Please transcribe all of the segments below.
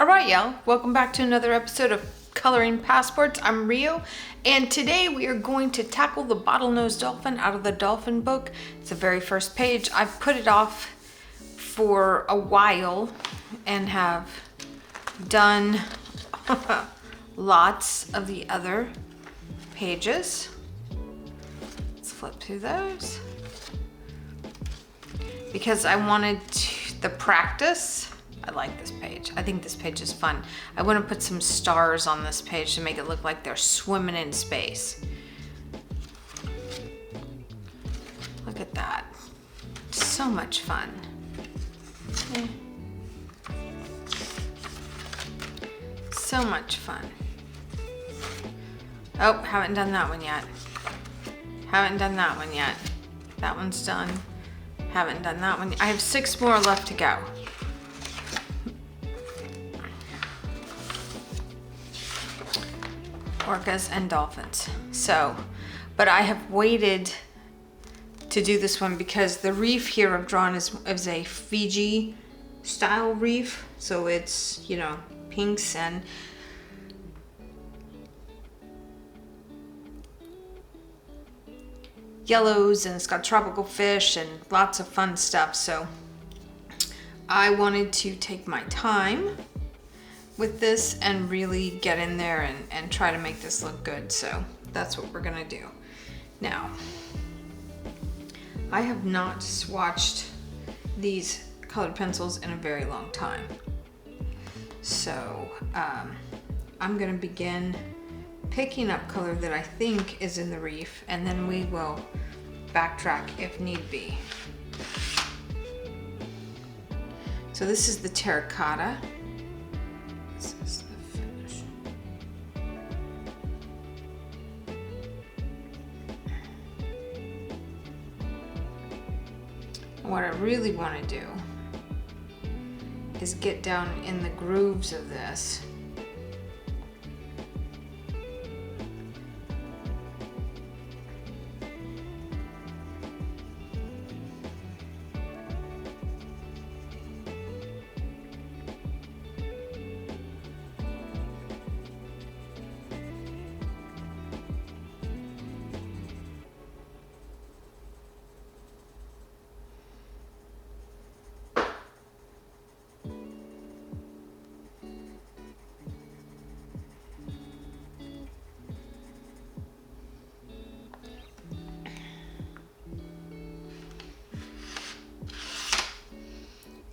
All right, y'all, welcome back to another episode of Coloring Passports. I'm Rio, and today we are going to tackle the Bottlenose dolphin out of the Dolphin book. It's the very first page. I've put it off for a while and have done lots of the other pages. Let's flip through those. Because I wanted the practice. I like this page. I think this page is fun. I want to put some stars on this page to make it look like they're swimming in space. Look at that. So much fun. So much fun. Oh, haven't done that one yet. Haven't done that one yet. That one's done. Haven't done that one. I have 6 more left to go. Orcas and dolphins. So, but I have waited to do this one because the reef here I've drawn is a Fiji style reef. So it's, you know, pinks and yellows, and it's got tropical fish and lots of fun stuff. So I wanted to take my time with this and really get in there and try to make this look good. So that's what we're gonna do. Now, I have not swatched these colored pencils in a very long time. So I'm gonna begin picking up color that I think is in the reef, and then we will backtrack if need be. So this is the terracotta. This is the finish. What I really want to do is get down in the grooves of this.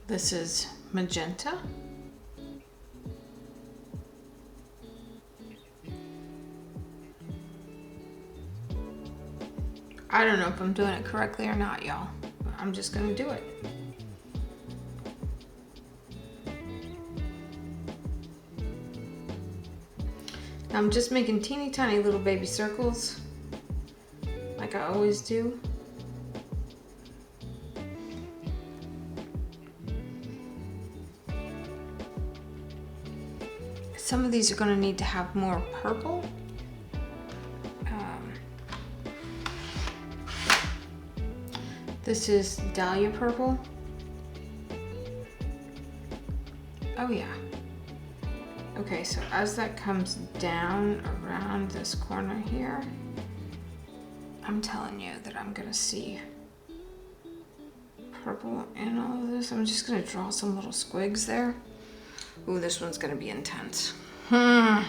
This is magenta. I don't know if I'm doing it correctly or not, y'all, but I'm just gonna do it. Now I'm just making teeny tiny little baby circles like I always do. Some of these are going to need to have more purple. This is dahlia purple. Oh yeah. Okay, so as that comes down around this corner here, I'm telling you that I'm going to see purple in all of this. I'm just going to draw some little squigs there. Ooh, this one's gonna be intense. I'm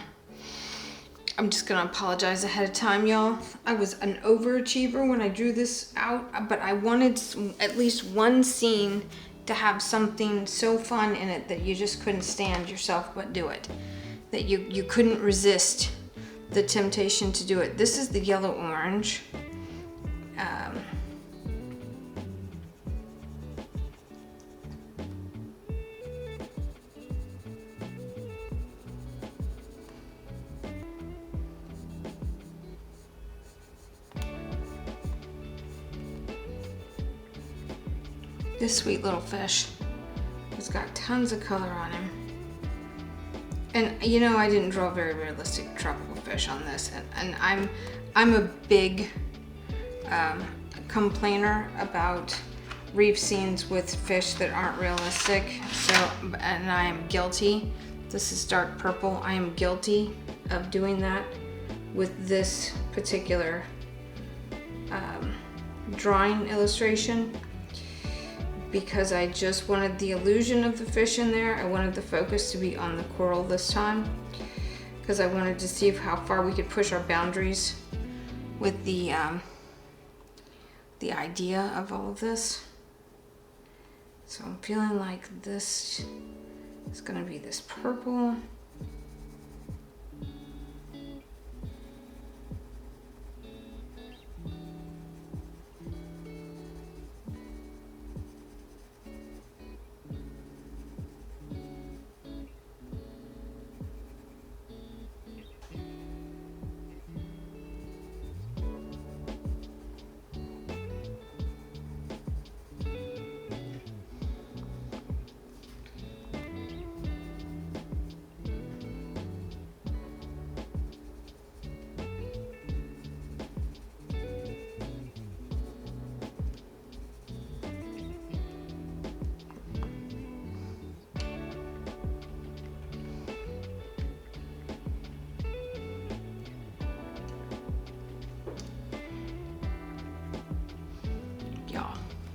just gonna apologize ahead of time, y'all. I was an overachiever when I drew this out, but I wanted at least one scene to have something so fun in it that you just couldn't stand yourself but do it. That you couldn't resist the temptation to do it. This is the yellow orange. This sweet little fish has got tons of color on him. And you know, I didn't draw very realistic tropical fish on this, and I'm a big complainer about reef scenes with fish that aren't realistic. So, and I am guilty This is dark purple. I am guilty of doing that with this particular drawing illustration because I just wanted the illusion of the fish in there. I wanted the focus to be on the coral this time because I wanted to see how far we could push our boundaries with the idea of all of this. So I'm feeling like this is gonna be this purple.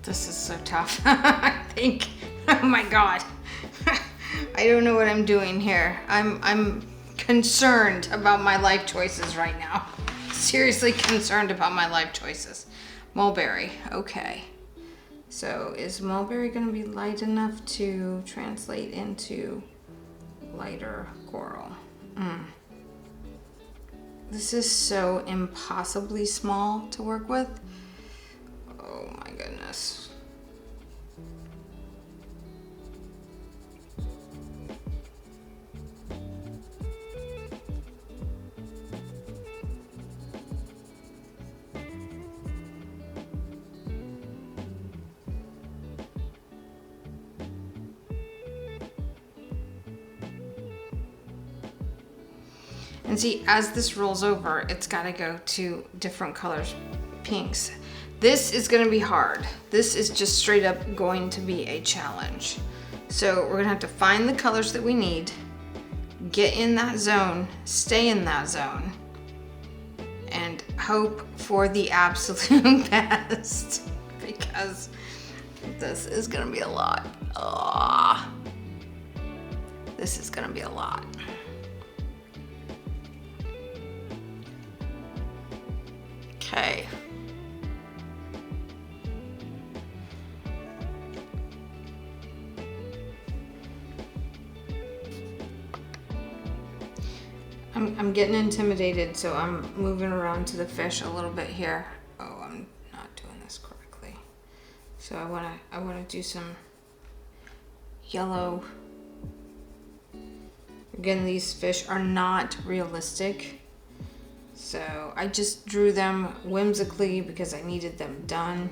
This is so tough. I think, oh my God. I don't know what I'm doing here. I'm concerned about my life choices right now. Seriously concerned about my life choices. Mulberry, okay. So is mulberry gonna be light enough to translate into lighter coral? This is so impossibly small to work with. Oh my goodness. And see, as this rolls over, it's got to go to different colors, pinks. This is going to be hard. This is just straight up going to be a challenge. So we're going to have to find the colors that we need, get in that zone, stay in that zone, and hope for the absolute best because this is going to be a lot. Oh, this is going to be a lot. Okay. I'm getting intimidated, so I'm moving around to the fish a little bit here. Oh, I'm not doing this correctly. So I wanna do some yellow. Again, these fish are not realistic. So I just drew them whimsically because I needed them done.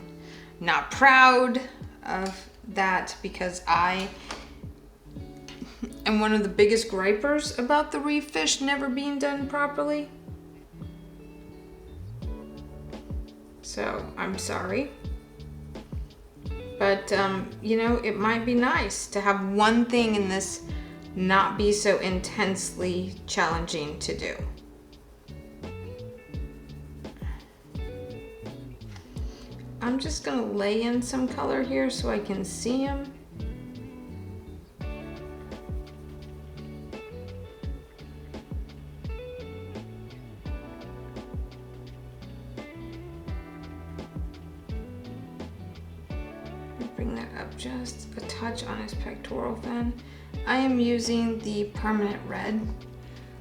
Not proud of that because I am one of the biggest gripers about the reef fish never being done properly. So I'm sorry. But you know, it might be nice to have one thing in this not be so intensely challenging to do. I'm just gonna lay in some color here so I can see them. Bring that up just a touch on his pectoral fin. I am using the permanent red.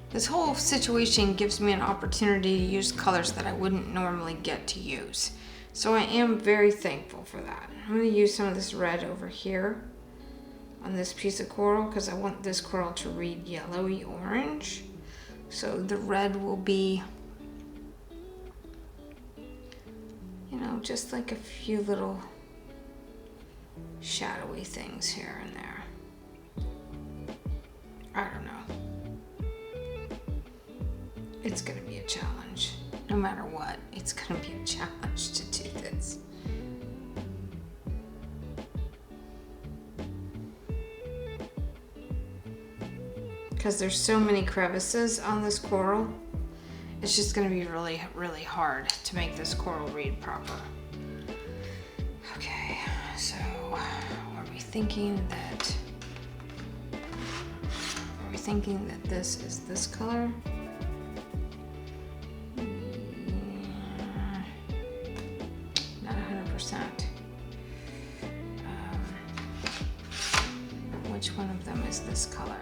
This whole situation gives me an opportunity to use colors that I wouldn't normally get to use. So I am very thankful for that. I'm going to use some of this red over here on this piece of coral because I want this coral to read yellowy orange. So the red will be, you know, just like a few little shadowy things here and there. I don't know. It's going to be a challenge. No matter what, it's going to be a challenge to do this. because there's so many crevices on this coral. It's just going to be really, really hard to make this coral read proper. Okay, so are we thinking that this is this color? Not 100%. Which one of them is this color?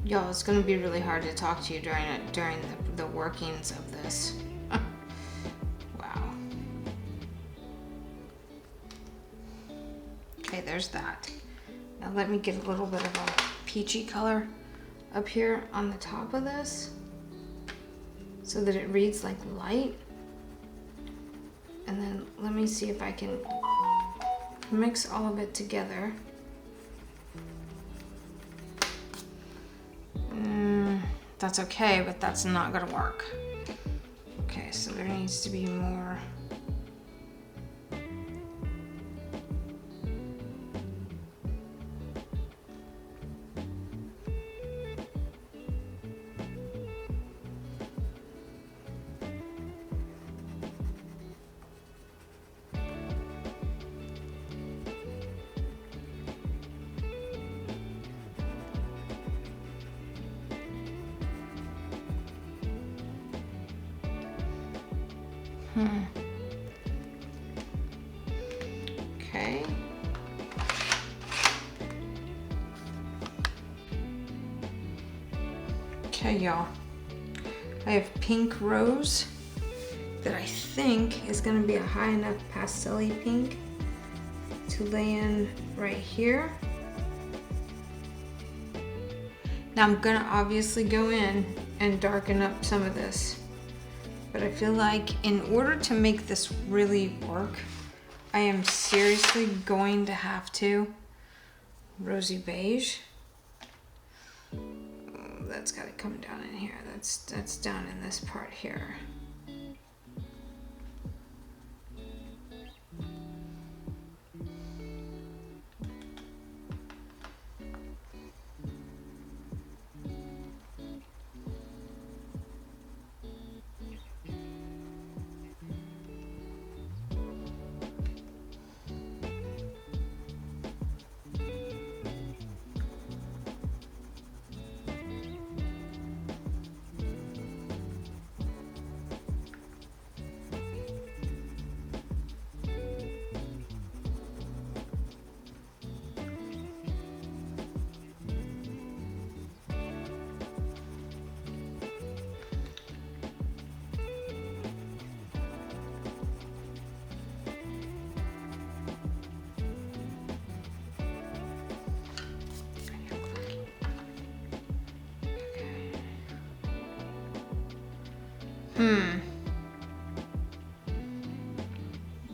Y'all, it's going to be really hard to talk to you during the workings of this. Wow. Okay, there's that. Now let me get a little bit of a peachy color up here on the top of this so that it reads like light. And then let me see if I can mix all of it together. That's okay, but that's not gonna work. Okay, so there needs to be more. Okay. Okay, y'all. I have pink rose that I think is going to be a high enough pastel-y pink to lay in right here. Now I'm going to obviously go in and darken up some of this. But I feel like in order to make this really work, I am seriously going to have to rosy beige. Oh, that's got to come down in here. That's down in this part here.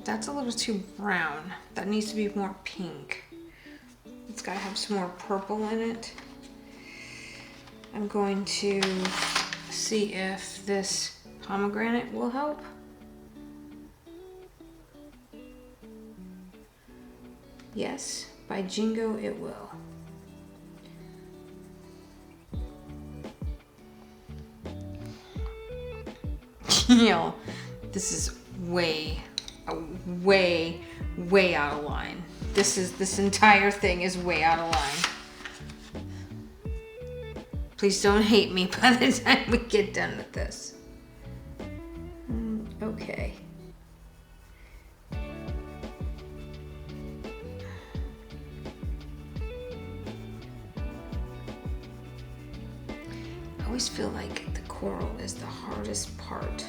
That's a little too brown. That needs to be more pink. It's got to have some more purple in it. I'm going to see if this pomegranate will help. Yes, by Jingo it will. You know, this is way out of line. This entire thing is way out of line. Please don't hate me by the time we get done with this. Okay. I always feel like the coral is the hardest part,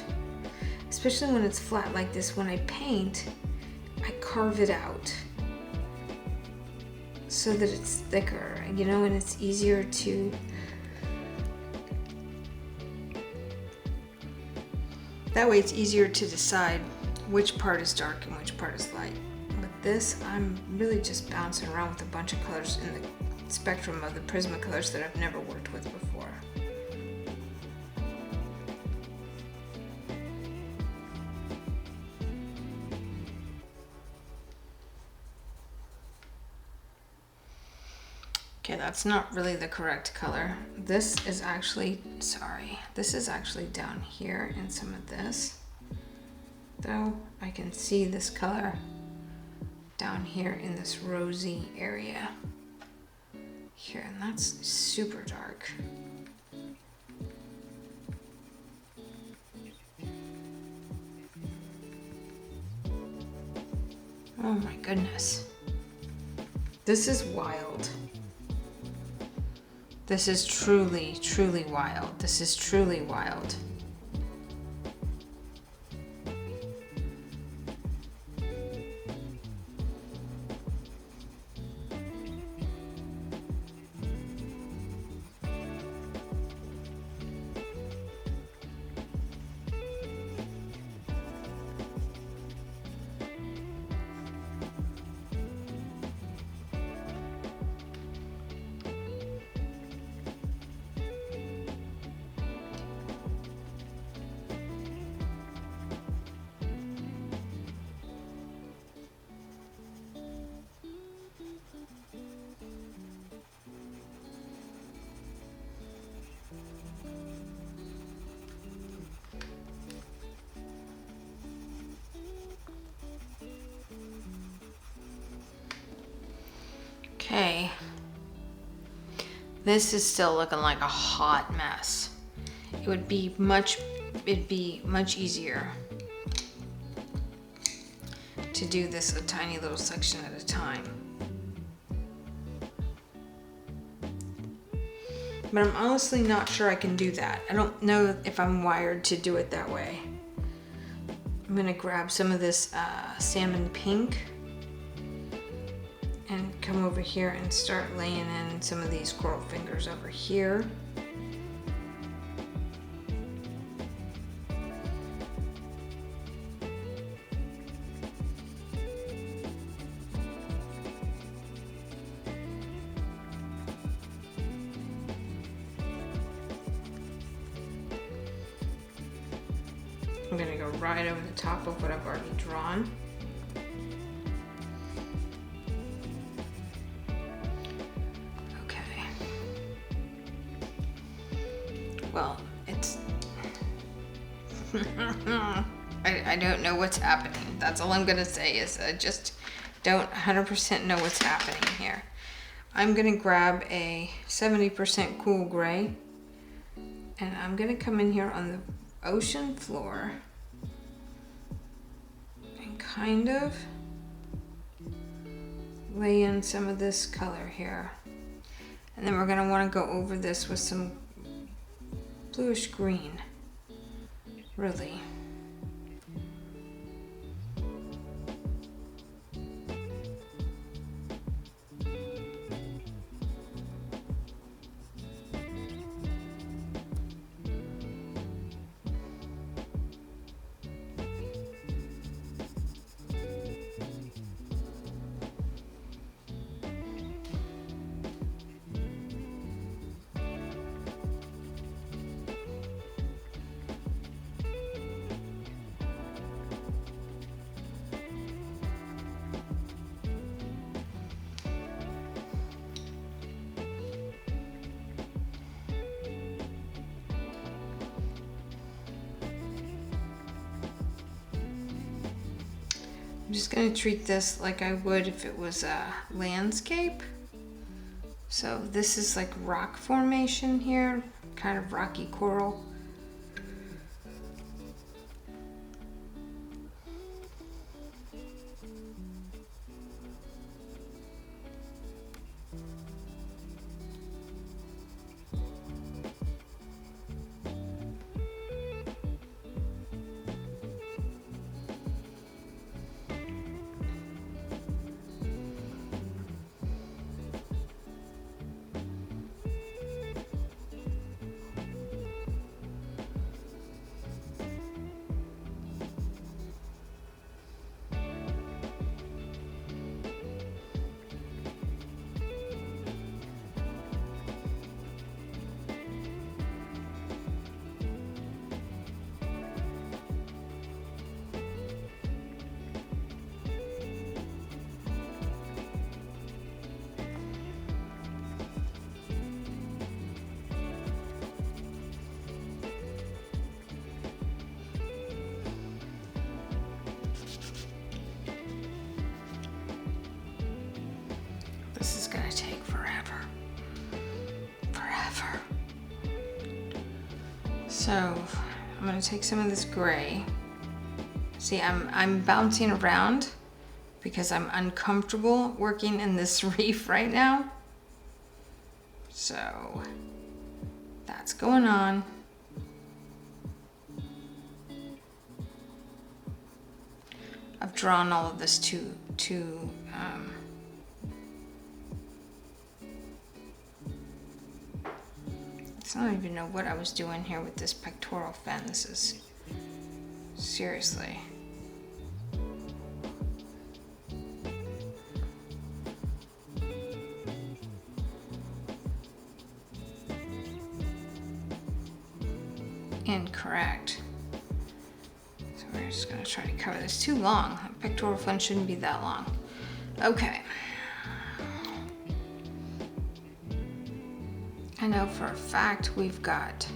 especially when it's flat like this. When I paint, I carve it out so that it's thicker, you know, and it's easier to that way it's easier to decide which part is dark and which part is light. With this, I'm really just bouncing around with a bunch of colors in the spectrum of the Prismacolors that I've never worked with before. Okay, that's not really the correct color. This is actually down here in some of this. Though I can see this color down here in this rosy area here, and that's super dark. Oh my goodness. This is wild. This is truly, truly wild. This is truly wild. Okay, this is still looking like a hot mess. It'd be much easier to do this a tiny little section at a time. But I'm honestly not sure I can do that. I don't know if I'm wired to do it that way. I'm gonna grab some of this salmon pink and come over here and start laying in some of these coral fingers over here. I'm gonna go right over the top of what I've already drawn. Okay. Well, it's... I don't know what's happening. That's all I'm gonna say is I just don't 100% know what's happening here. I'm gonna grab a 70% cool gray and I'm gonna come in here on the ocean floor and kind of lay in some of this color here, and then we're going to want to go over this with some bluish green, really. I'm just gonna treat this like I would if it was a landscape. So this is like rock formation here, kind of rocky coral. This is gonna take forever. Forever. So I'm gonna take some of this gray. See, I'm bouncing around because I'm uncomfortable working in this reef right now. So that's going on. I've drawn all of this to I don't even know what I was doing here with this pectoral fin. This is seriously. Incorrect. So we're just gonna try to cover this. Too long. The pectoral fin shouldn't be that long. Okay. I know for a fact we've got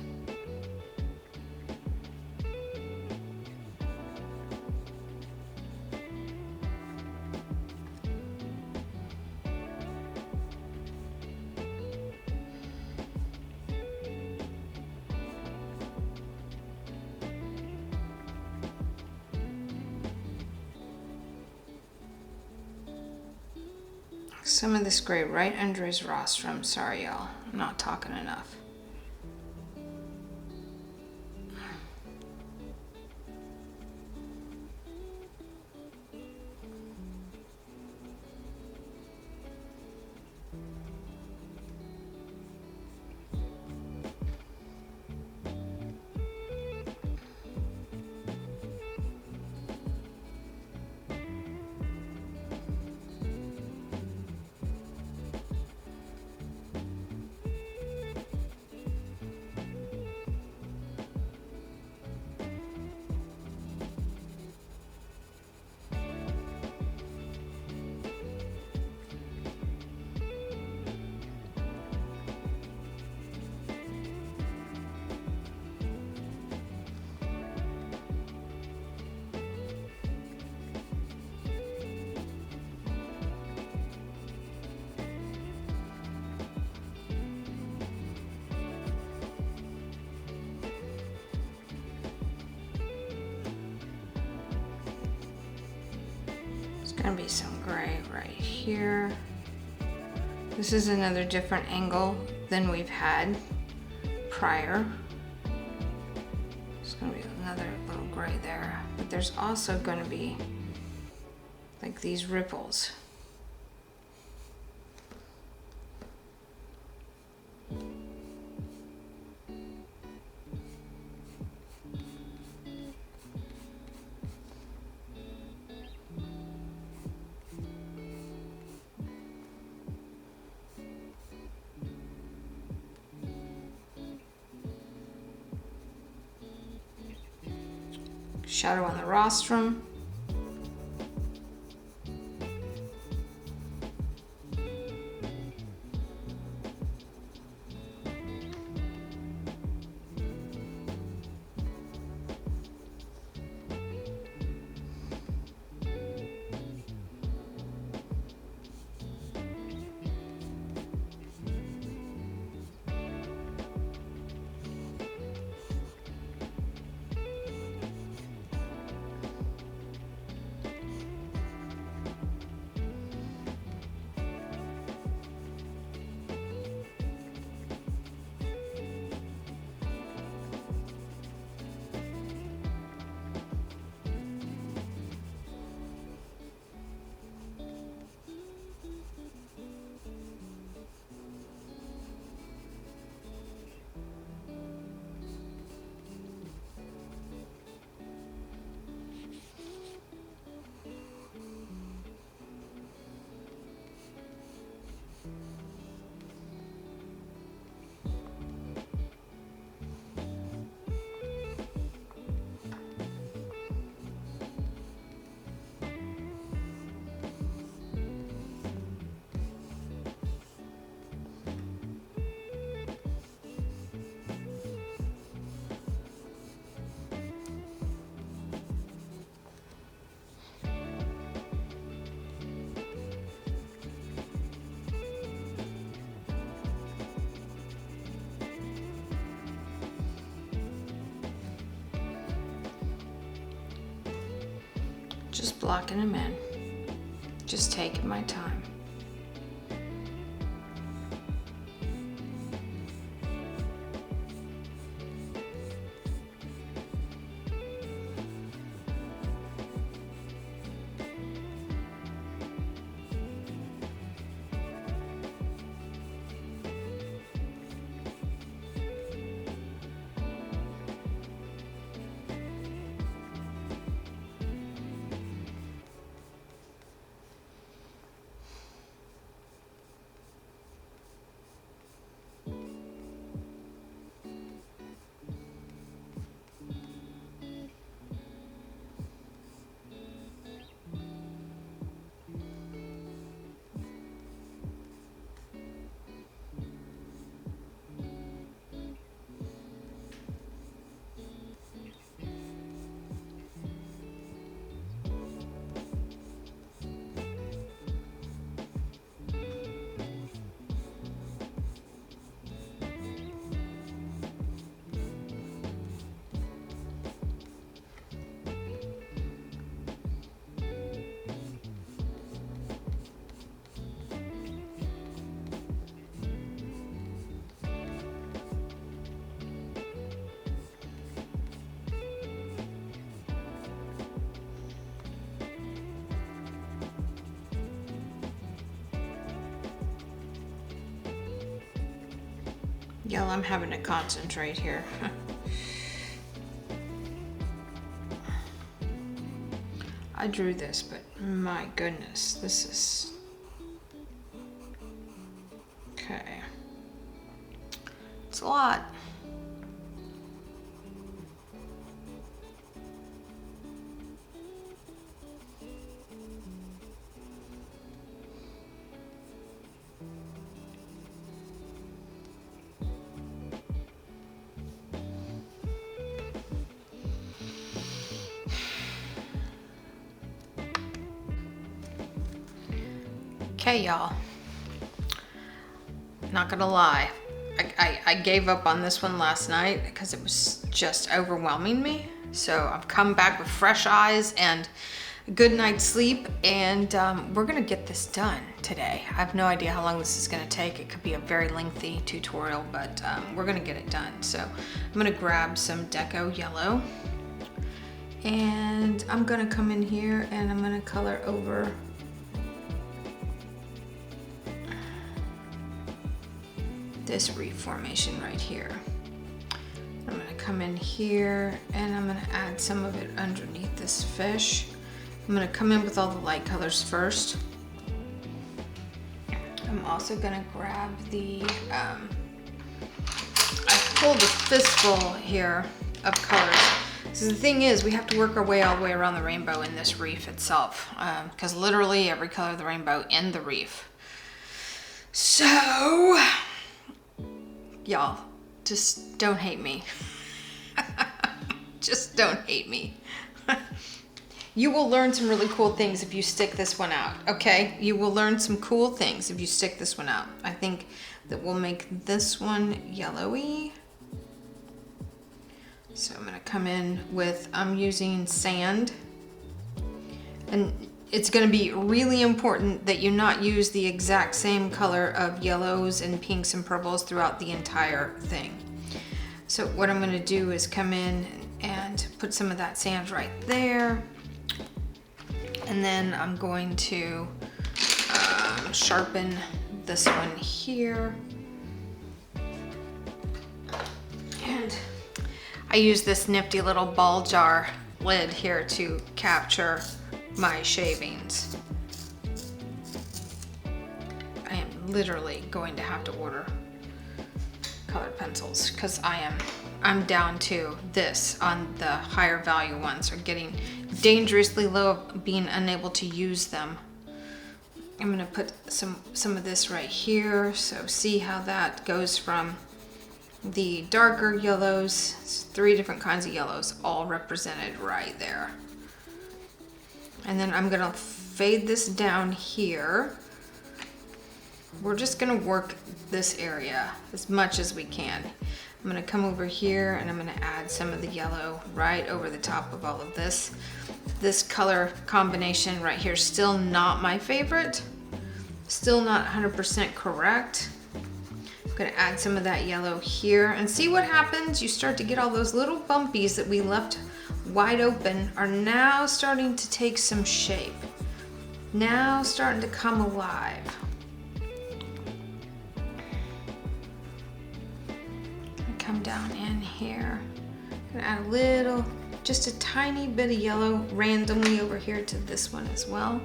some of this gray right under his rostrum. Sorry, y'all. I'm not talking enough. Gonna be some gray right here. This is another different angle than we've had prior. There's gonna be another little gray there, but there's also gonna be like these ripples. Shadow on the rostrum. Just blocking them in. Just taking my time. Y'all, I'm having to concentrate here. I drew this, but my goodness, this is... Okay. It's a lot. Okay, y'all, not gonna lie, I gave up on this one last night because it was just overwhelming me. So I've come back with fresh eyes and a good night's sleep, and we're gonna get this done today. I have no idea how long this is gonna take. It could be a very lengthy tutorial, but we're gonna get it done. So I'm gonna grab some deco yellow, and I'm gonna come in here and I'm gonna color over this reef formation right here. I'm gonna come in here and I'm gonna add some of it underneath this fish. I'm gonna come in with all the light colors first. I'm also gonna grab the, I pulled a fistful here of colors. So the thing is, we have to work our way all the way around the rainbow in this reef itself, because literally every color of the rainbow in the reef. So, y'all, just don't hate me. Just don't hate me. You will learn some really cool things if you stick this one out, okay? You will learn some cool things if you stick this one out. I think that we'll make this one yellowy. So I'm gonna come in with, I'm using sand. And it's gonna be really important that you not use the exact same color of yellows and pinks and purples throughout the entire thing. So what I'm gonna do is come in and put some of that sand right there. And then I'm going to sharpen this one here. And I use this nifty little ball jar lid here to capture my shavings. I am literally going to have to order colored pencils because I'm down to this on the higher value ones, are getting dangerously low of being unable to use them. I'm gonna put some of this right here. So see how that goes from the darker yellows. It's 3 different kinds of yellows all represented right there. And then I'm gonna fade this down here. We're just gonna work this area as much as we can. I'm gonna come over here and I'm gonna add some of the yellow right over the top of all of this. This color combination right here is still not my favorite. Still not 100% correct. I'm gonna add some of that yellow here and see what happens. You start to get all those little bumpies that we left wide open are now starting to take some shape. Now starting to come alive. Come down in here. I'm gonna add a little, just a tiny bit of yellow randomly over here to this one as well.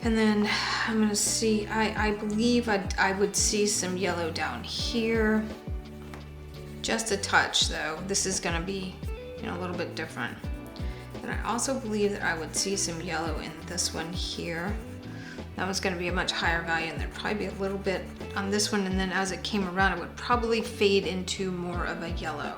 And then I'm gonna see, I believe I would see some yellow down here. Just a touch though. This is gonna be, you know, a little bit different. And I also believe that I would see some yellow in this one here. That one's gonna be a much higher value and there'd probably be a little bit on this one, and then as it came around, it would probably fade into more of a yellow.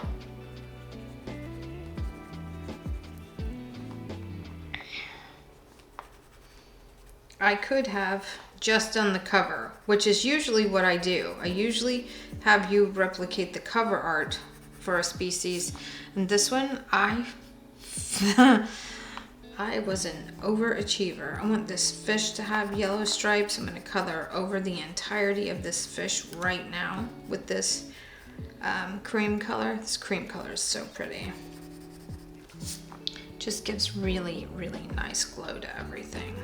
I could have just done the cover, which is usually what I do. I usually have you replicate the cover art for a species. And this one, I was an overachiever. I want this fish to have yellow stripes. I'm gonna color over the entirety of this fish right now with this cream color. This cream color is so pretty. Just gives really, really nice glow to everything.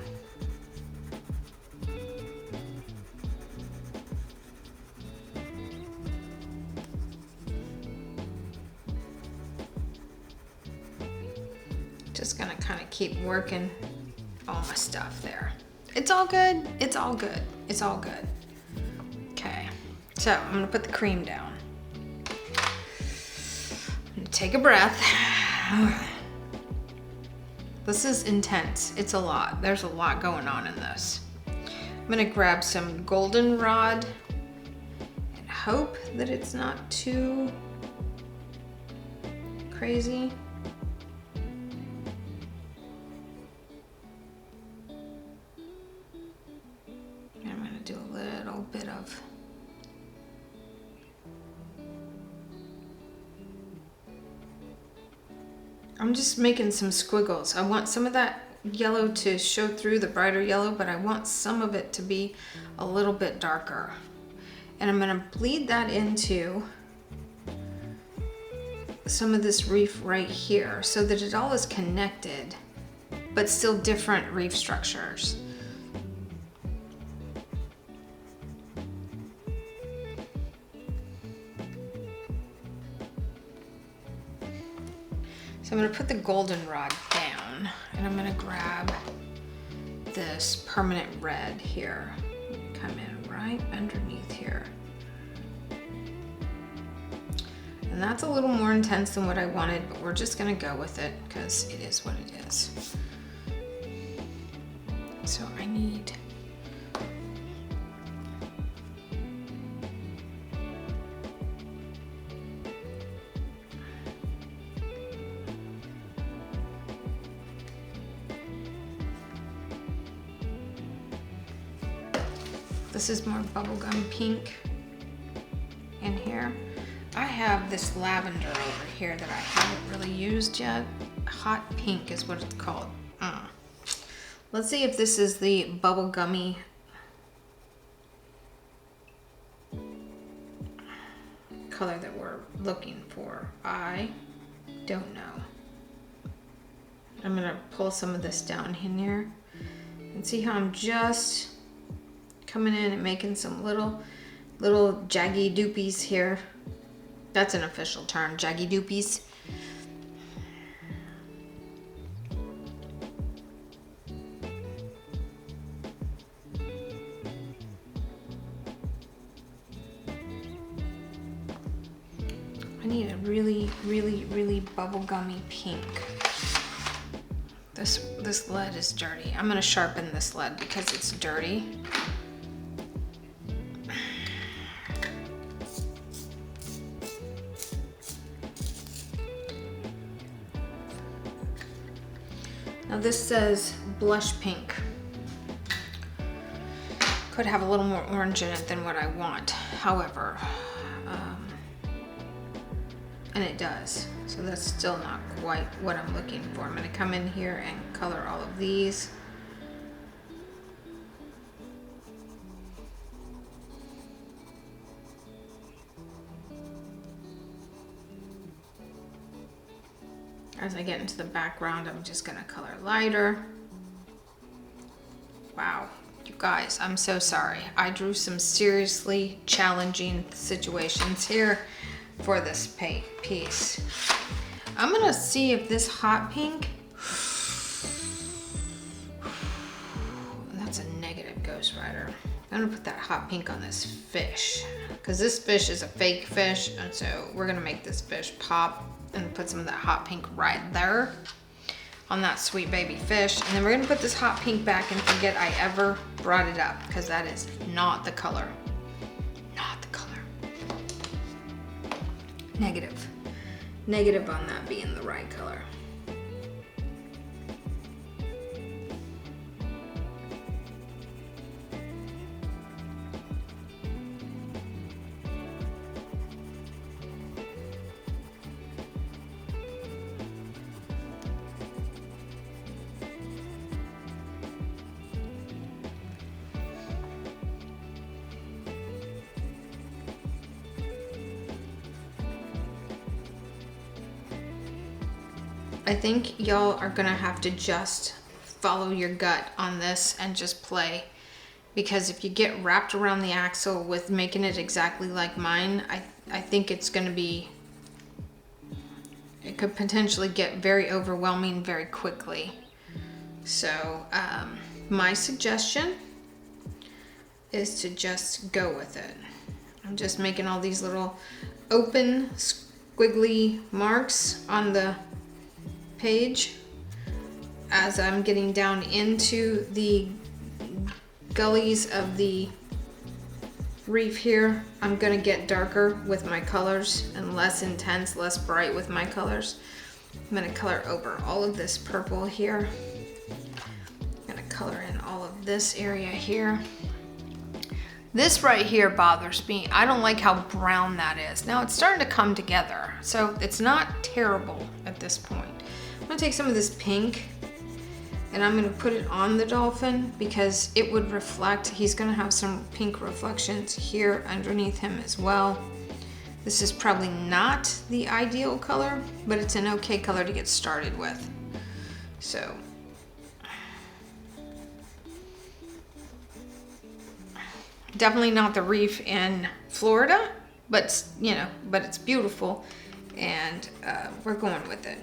Just gonna kind of keep working all my stuff there. It's all good, it's all good, it's all good. Okay, so I'm gonna put the cream down. I'm gonna take a breath. This is intense, it's a lot. There's a lot going on in this. I'm gonna grab some goldenrod and hope that it's not too crazy. Do a little bit of I'm just making some squiggles. I want some of that yellow to show through, the brighter yellow, but I want some of it to be a little bit darker. And I'm gonna bleed that into some of this reef right here so that it all is connected, but still different reef structures. So I'm gonna put the goldenrod down and I'm gonna grab this permanent red here. Come in right underneath here. And that's a little more intense than what I wanted, but we're just gonna go with it because it is what it is. So I need this is more bubblegum pink in here. I have this lavender over here that I haven't really used yet. Hot pink is what it's called. Let's see if this is the bubblegummy color that we're looking for. I don't know. I'm gonna pull some of this down in here and see how I'm just coming in and making some little jaggy doopies here. That's an official term, jaggy doopies. I need a really bubblegummy pink. This lead is dirty. I'm gonna sharpen this lead because it's dirty. Now this says blush pink. Could have a little more orange in it than what I want. However, And it does. So that's still not quite what I'm looking for. I'm gonna come in here and color all of these. As I get into the background, I'm just gonna color lighter. Wow, you guys, I'm so sorry. I drew some seriously challenging situations here for this piece. I'm gonna see if this hot pink, that's a negative Ghost Rider. I'm gonna put that hot pink on this fish because this fish is a fake fish, and so we're gonna make this fish pop and put some of that hot pink right there on that sweet baby fish. And then we're gonna put this hot pink back and forget I ever brought it up because that is not the color. Not the color. Negative. Negative on that being the right color. I think y'all are gonna have to just follow your gut on this and just play, because if you get wrapped around the axle with making it exactly like mine, I think it's gonna be, it could potentially get very overwhelming very quickly. So my suggestion is to just go with it. I'm just making all these little open squiggly marks on the page as I'm getting down into the gullies of the reef here. I'm gonna get darker with my colors and less intense, less bright with my colors. I'm gonna color over all of this purple here. I'm gonna color in all of this area here. This right here bothers me. I don't like how brown that is. Now it's starting to come together, so it's not terrible at this point. I'm gonna take some of this pink and I'm gonna put it on the dolphin because it would reflect, he's gonna have some pink reflections here underneath him as well. This is probably not the ideal color, but it's an okay color to get started with. So, definitely not the reef in Florida, but you know, but it's beautiful, and we're going with it.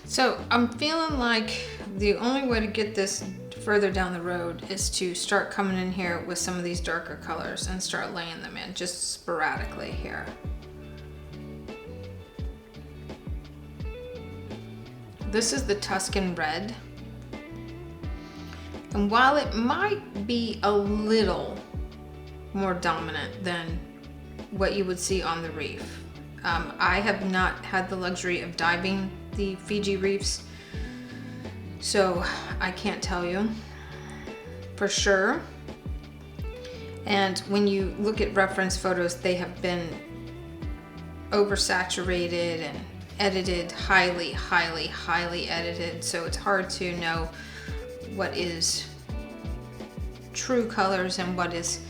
So I'm feeling like the only way to get this further down the road is to start coming in here with some of these darker colors and start laying them in just sporadically here. This is the Tuscan Red. And while it might be a little more dominant than what you would see on the reef, I have not had the luxury of diving the Fiji reefs, so I can't tell you for sure. And when you look at reference photos, they have been oversaturated and edited, highly edited, so it's hard to know what is true colors and what is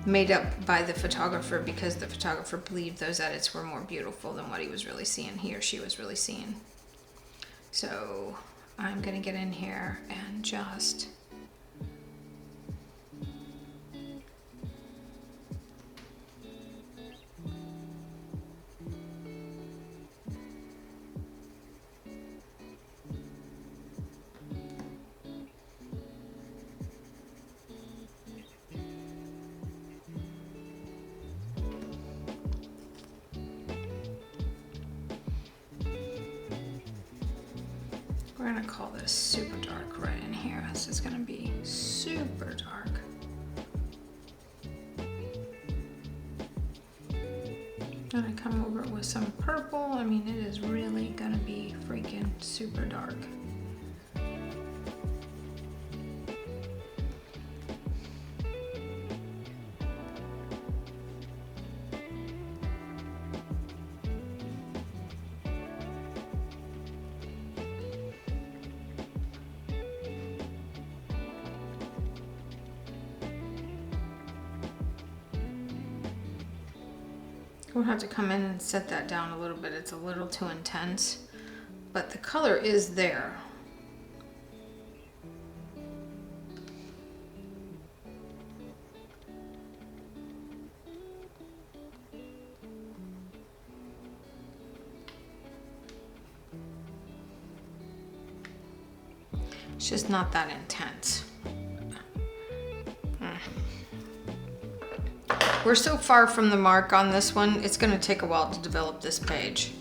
made up by the photographer, because the photographer believed those edits were more beautiful than what he was really seeing, he or she was really seeing. So I'm gonna get in here and just we're gonna call this super dark right in here. This is gonna be super dark. And I come over it with some purple. I mean, it is really gonna be freaking super dark. We'll have to come in and set that down a little bit. It's a little too intense, but the color is there. It's just not that intense. We're so far from the mark on this one, it's going to take a while to develop this page.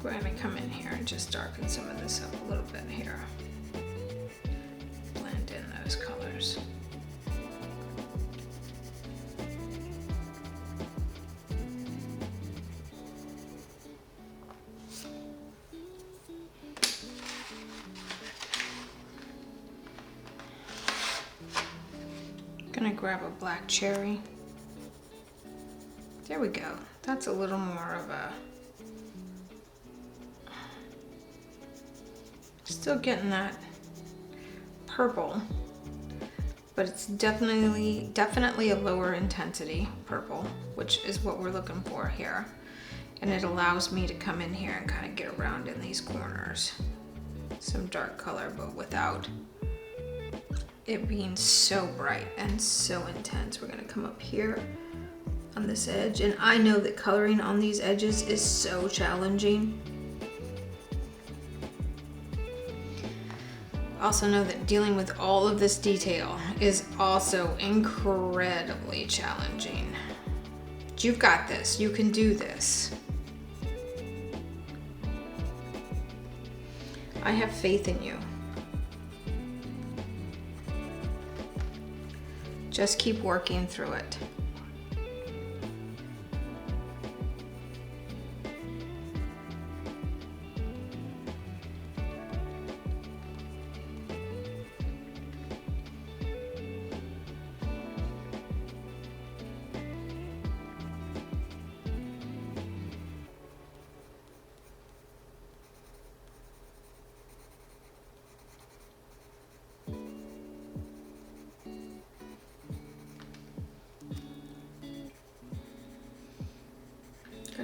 We're going to come in here and just darken some of this up a little bit here. Blend in those colors. Gonna grab a black cherry. There we go. That's a little more of a... Still getting that purple, but it's definitely a lower intensity purple, which is what we're looking for here. And it allows me to come in here and kind of get around in these corners. Some dark color, but without it being so bright and so intense. We're gonna come up here on this edge, and I know that coloring on these edges is so challenging. Also know that dealing with all of this detail is also incredibly challenging. But you've got this, you can do this. I have faith in you. Just keep working through it.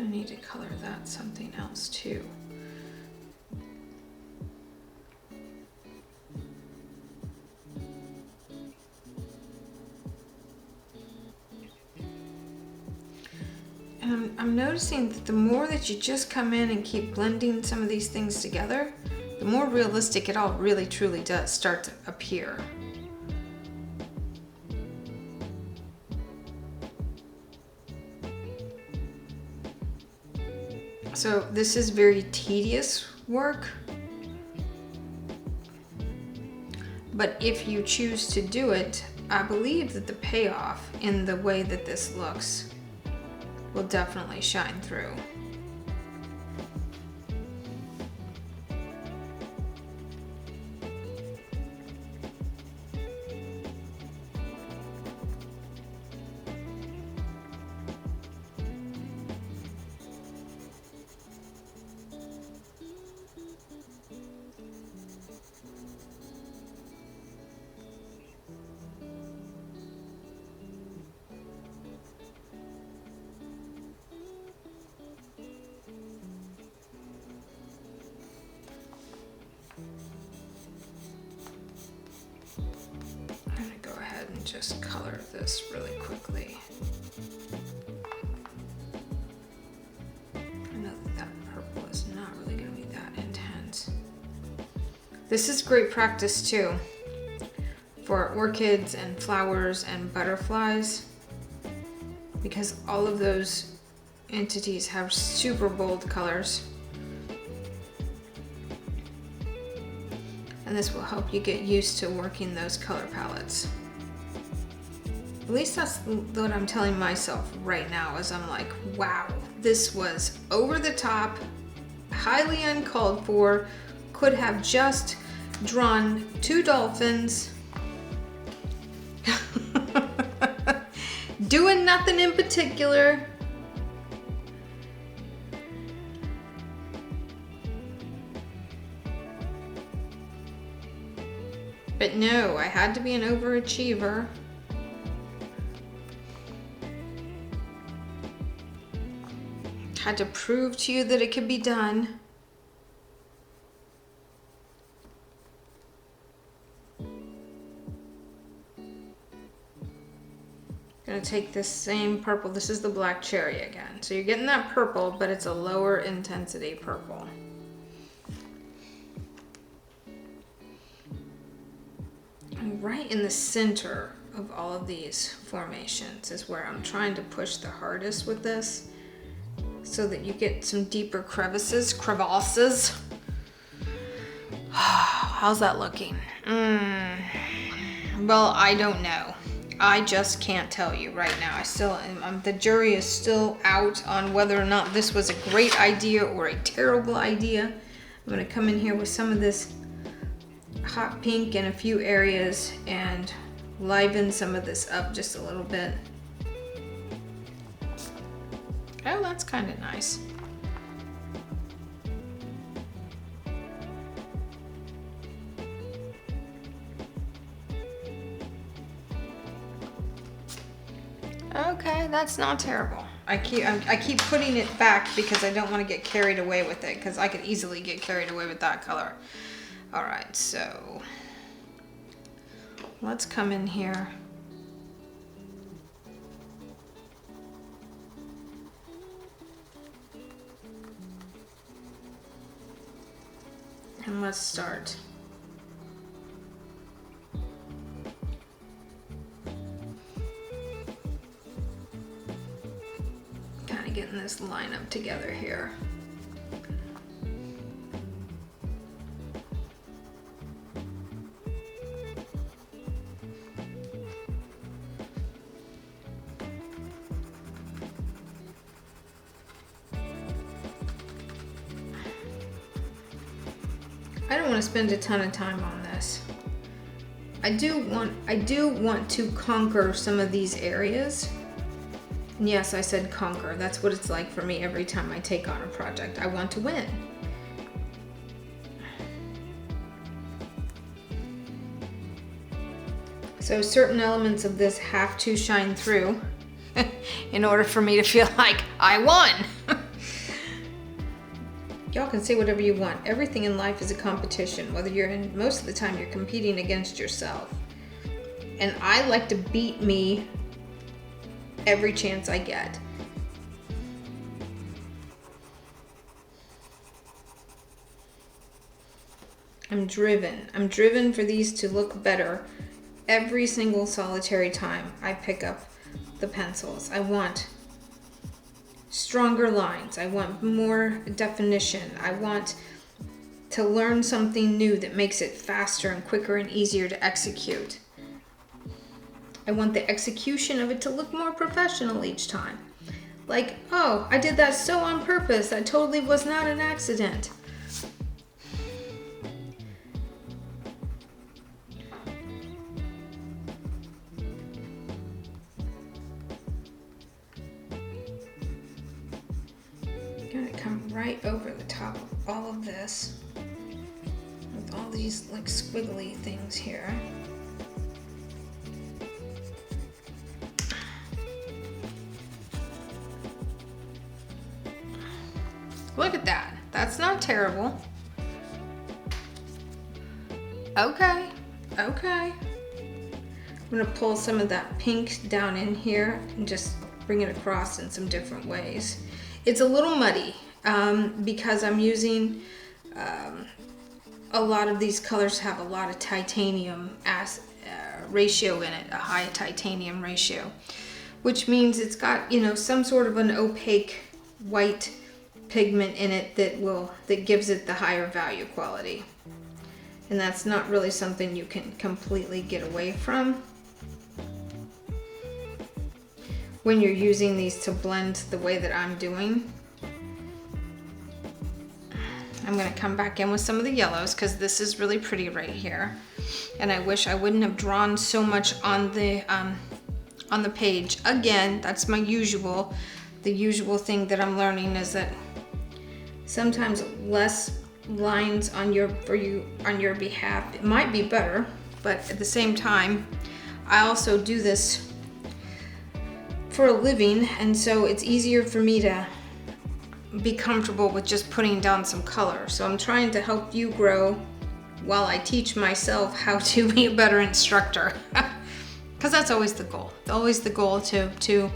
gonna need to color that something else too. And I'm noticing that the more that you just come in and keep blending some of these things together, the more realistic it all really truly does start to appear. So this is very tedious work, but if you choose to do it, I believe that the payoff in the way that this looks will definitely shine through. I'm gonna go ahead and just color this really quickly. I know that purple is not really gonna be that intense. This is great practice too for orchids and flowers and butterflies, because all of those entities have super bold colors. And this will help you get used to working those color palettes. At least that's what I'm telling myself right now, is I'm like, wow, this was over the top, highly uncalled for, could have just drawn 2 dolphins, doing nothing in particular. But no, I had to be an overachiever. Had to prove to you that it could be done. Gonna take this same purple. This is the black cherry again. So you're getting that purple, but it's a lower intensity purple. And right in the center of all of these formations is where I'm trying to push the hardest with this, so that you get some deeper crevasses. How's that looking? Well, I don't know. I just can't tell you right now. The jury is still out on whether or not this was a great idea or a terrible idea. I'm gonna come in here with some of this hot pink in a few areas and liven some of this up just a little bit. Oh, that's kind of nice. Okay, that's not terrible. I keep putting it back because I don't want to get carried away with it, because I could easily get carried away with that color. All right, so let's come in here. And let's start. Kind of getting this lineup together here. I don't want to spend a ton of time on this. I do want to conquer some of these areas. And yes, I said conquer. That's what it's like for me every time I take on a project. I want to win. So certain elements of this have to shine through in order for me to feel like I won. Y'all can say whatever you want. Everything in life is a competition. Whether you're in, most of the time you're competing against yourself. And I like to beat me every chance I get. I'm driven for these to look better every single solitary time I pick up the pencils. I want stronger lines. I want more definition. I want to learn something new that makes it faster and quicker and easier to execute. I want the execution of it to look more professional each time. Like, oh, I did that so on purpose. That totally was not an accident. Right over the top of all of this with all these like squiggly things here. Look at that. That's not terrible. Okay. I'm gonna pull some of that pink down in here and just bring it across in some different ways. It's a little muddy. Because I'm using a lot of these colors have a lot of titanium ratio in it, a high titanium ratio, which means it's got, you know, some sort of an opaque white pigment in it that gives it the higher value quality. And that's not really something you can completely get away from when you're using these to blend the way that I'm doing. I'm going to come back in with some of the yellows because this is really pretty right here. And I wish I wouldn't have drawn so much on the page. Again, that's my usual. The usual thing that I'm learning is that sometimes less lines on your behalf, it might be better, but at the same time, I also do this for a living, and so it's easier for me to be comfortable with just putting down some color. So I'm trying to help you grow while I teach myself how to be a better instructor. Because that's always the goal. Always the goal to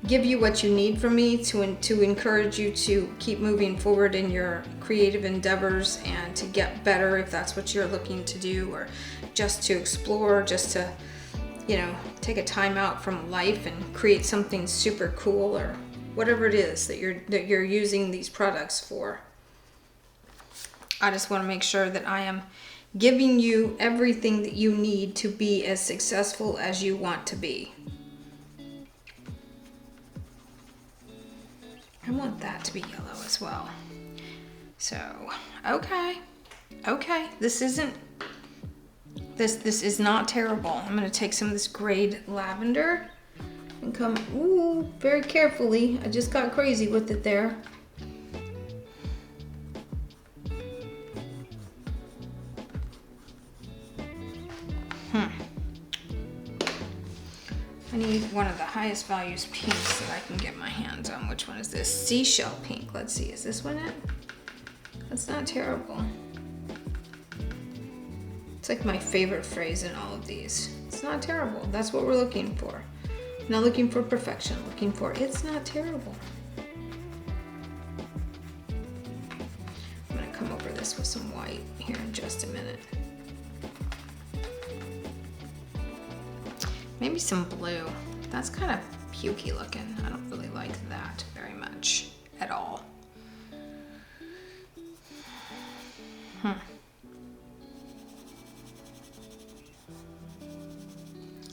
give you what you need from me to encourage you to keep moving forward in your creative endeavors and to get better if that's what you're looking to do, or just to explore, just to, you know, take a time out from life and create something super cool, or whatever it is that you're using these products for. I just want to make sure that I am giving you everything that you need to be as successful as you want to be. I want that to be yellow as well. So, okay, this is not terrible. I'm gonna take some of this grayed lavender and come, ooh, very carefully. I just got crazy with it there. I need one of the highest values pinks that I can get my hands on. Which one is this? Seashell pink. Let's see, is this one it? That's not terrible. It's like my favorite phrase in all of these. It's not terrible. That's what we're looking for. Not looking for perfection, looking for it's not terrible. I'm gonna come over this with some white here in just a minute. Maybe some blue. That's kind of pukey looking. I don't really like that very much at all.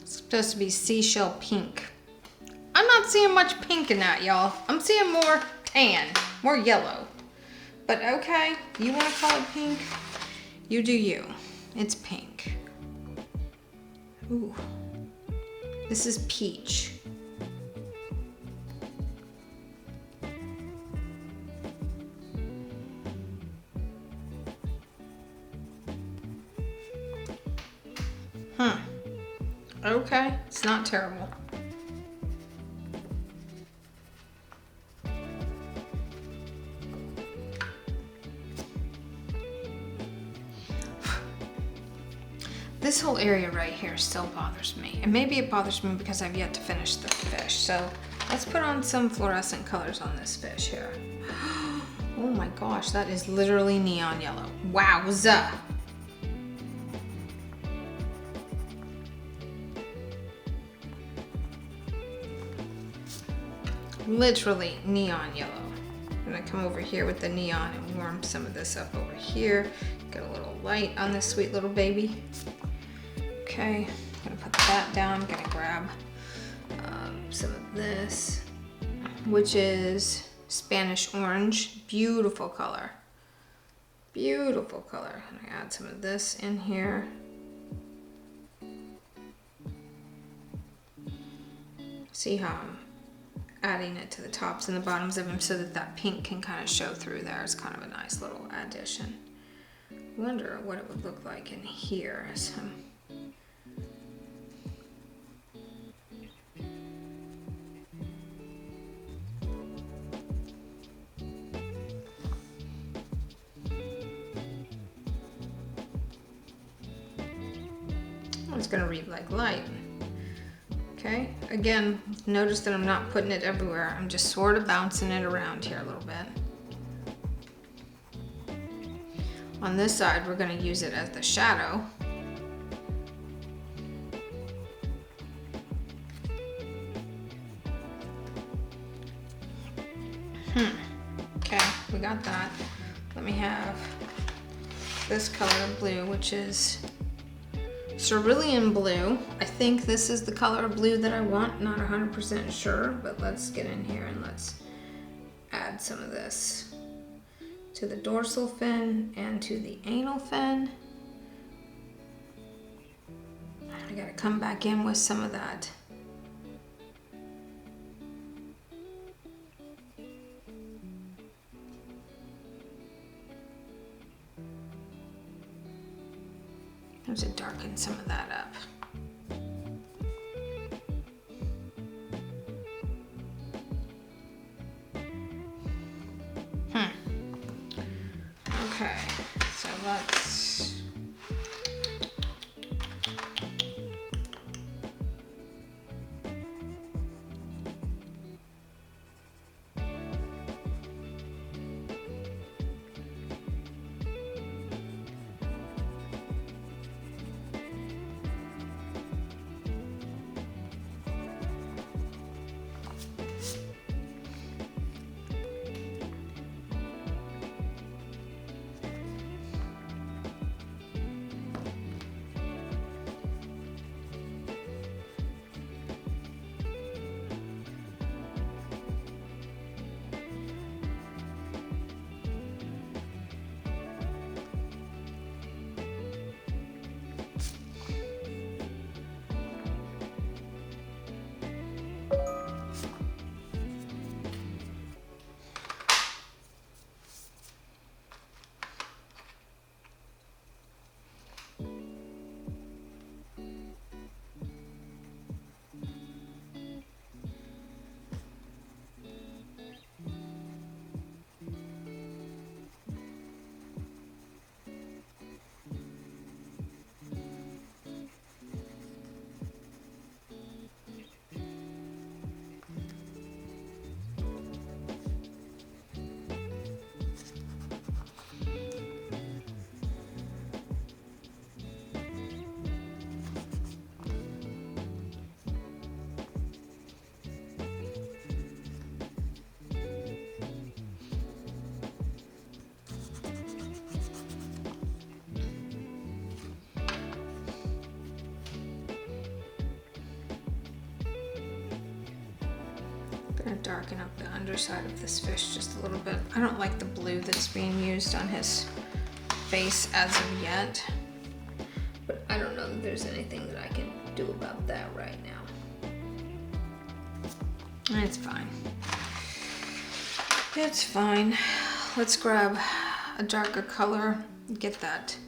It's supposed to be seashell pink. I'm not seeing much pink in that, y'all. I'm seeing more tan, more yellow. But okay, you want to call it pink? You do you. It's pink. Ooh. This is peach. Okay, it's not terrible. This whole area right here still bothers me. And maybe it bothers me because I've yet to finish the fish. So let's put on some fluorescent colors on this fish here. Oh my gosh, that is literally neon yellow. Wowza! Literally neon yellow. I'm gonna come over here with the neon and warm some of this up over here. Get a little light on this sweet little baby. Okay, I'm gonna put that down. I'm gonna grab some of this, which is Spanish orange. Beautiful color. Beautiful color. I'm gonna add some of this in here. See how I'm adding it to the tops and the bottoms of them so that that pink can kind of show through there. It's kind of a nice little addition. I wonder what it would look like in here. It's gonna read like light. Okay, again, notice that I'm not putting it everywhere. I'm just sort of bouncing it around here a little bit. On this side, we're gonna use it as the shadow. Okay, we got that. Let me have this color of blue, which is cerulean blue. I think this is the color of blue that I want. Not 100% sure, but let's get in here and let's add some of this to the dorsal fin and to the anal fin. I gotta come back in with some of that. I have to darken some of that up. Okay, so let's gonna darken up the underside of this fish just a little bit. I don't like the blue that's being used on his face as of yet, but I don't know that there's anything that I can do about that right now. It's fine. It's fine. Let's grab a darker color, get that.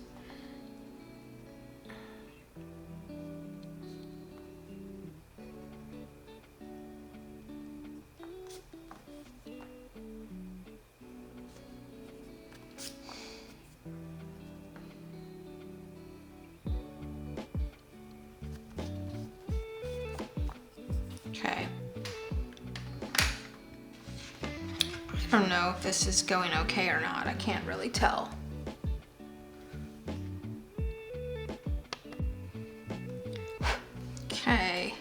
don't know if this is going okay or not. I can't really tell. Okay.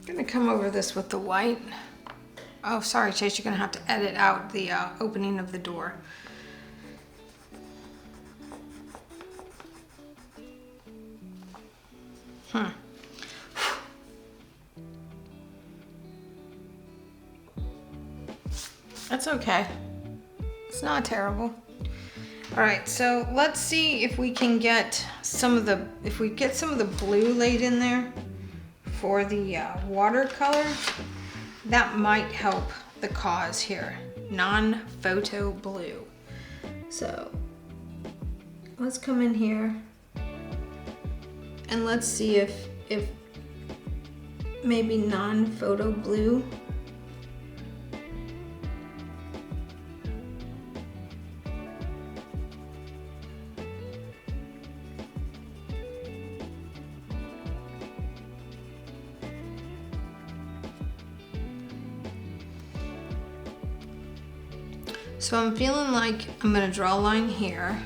I'm gonna come over this with the white. Oh, sorry, Chase, you're gonna have to edit out the opening of the door. That's okay. It's not terrible. All right, so let's see if we can get some of the, if we get some of the blue laid in there for the watercolor, that might help the cause here. Non-photo blue. So let's come in here and let's see if maybe non-photo blue. So I'm feeling like I'm gonna draw a line here.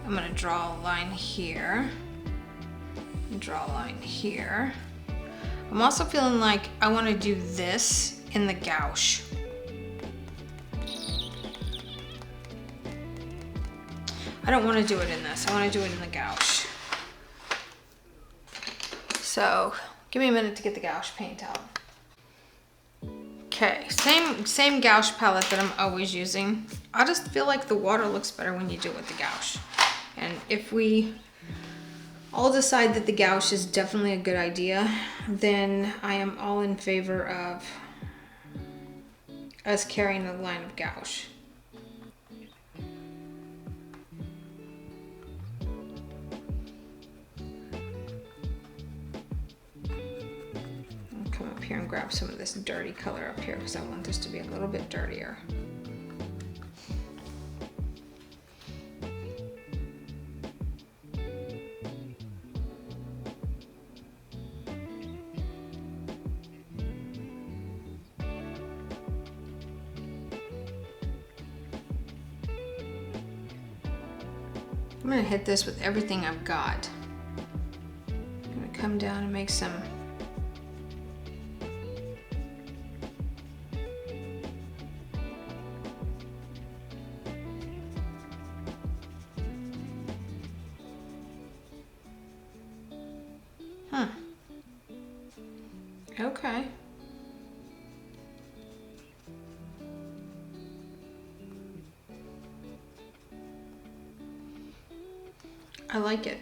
I'm gonna draw a line here. And draw a line here. I'm also feeling like I wanna do this in the gouache. I don't wanna do it in this. I wanna do it in the gouache. So give me a minute to get the gouache paint out. Okay, same gouache palette that I'm always using. I just feel like the water looks better when you do it with the gouache. And if we all decide that the gouache is definitely a good idea, then I am all in favor of us carrying a line of gouache. Here and grab some of this dirty color up here because I want this to be a little bit dirtier. I'm gonna hit this with everything I've got. I'm gonna come down and make some Huh. Okay. I like it.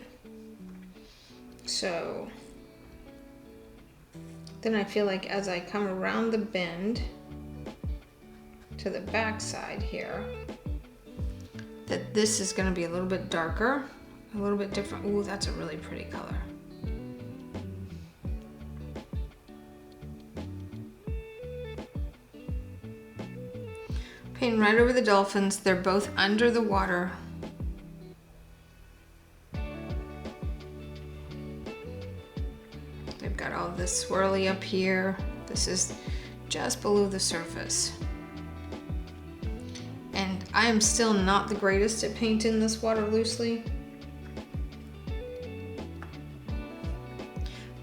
So then I feel like as I come around the bend to the back side here, that this is going to be a little bit darker, a little bit different. Ooh, that's a really pretty color. Paint right over the dolphins. They're both under the water. They've got all this swirly up here. This is just below the surface. And I am still not the greatest at painting this water loosely,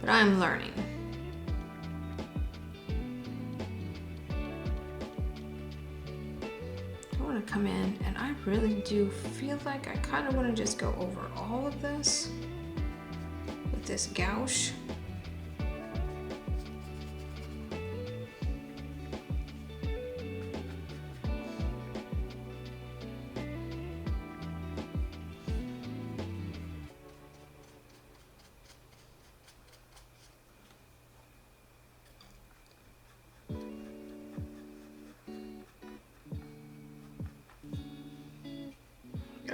but I'm learning. I want to come in, and I really do feel like I kind of want to just go over all of this with this gouache.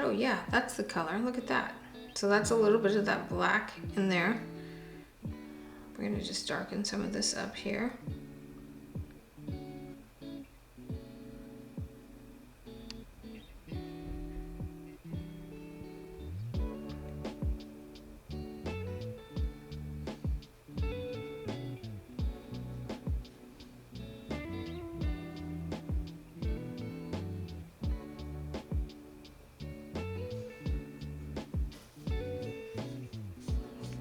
Oh yeah, that's the color. Look at that. So that's a little bit of that black in there. We're gonna just darken some of this up here.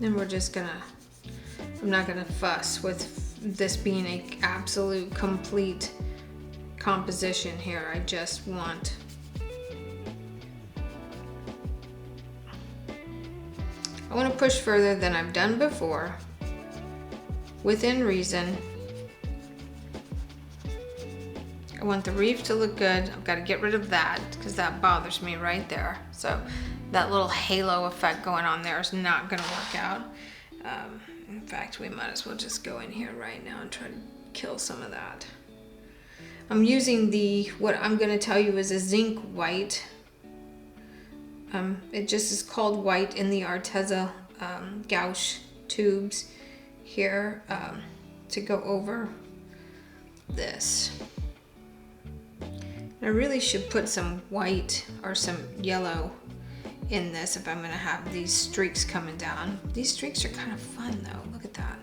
Then we're just gonna, I'm not gonna fuss with this being an absolute complete composition here. I just want, I want to push further than I've done before, within reason. I want the reef to look good. I've got to get rid of that because that bothers me right there. So that little halo effect going on there is not going to work out. In fact, we might as well just go in here right now and try to kill some of that. I'm using what I'm going to tell you is a zinc white. It just is called white in the Arteza gouache tubes here to go over this. I really should put some white or some yellow in this if I'm going to have these streaks coming down. These streaks are kind of fun though. Look at that.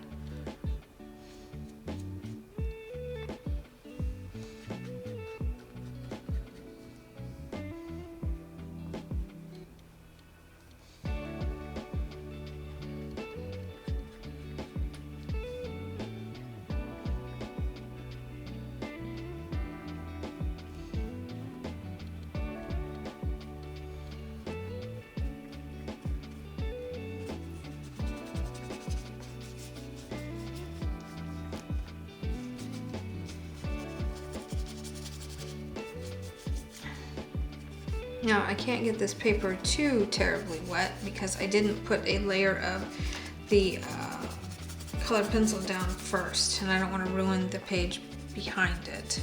Now I can't get this paper too terribly wet because I didn't put a layer of the colored pencil down first, and I don't want to ruin the page behind it.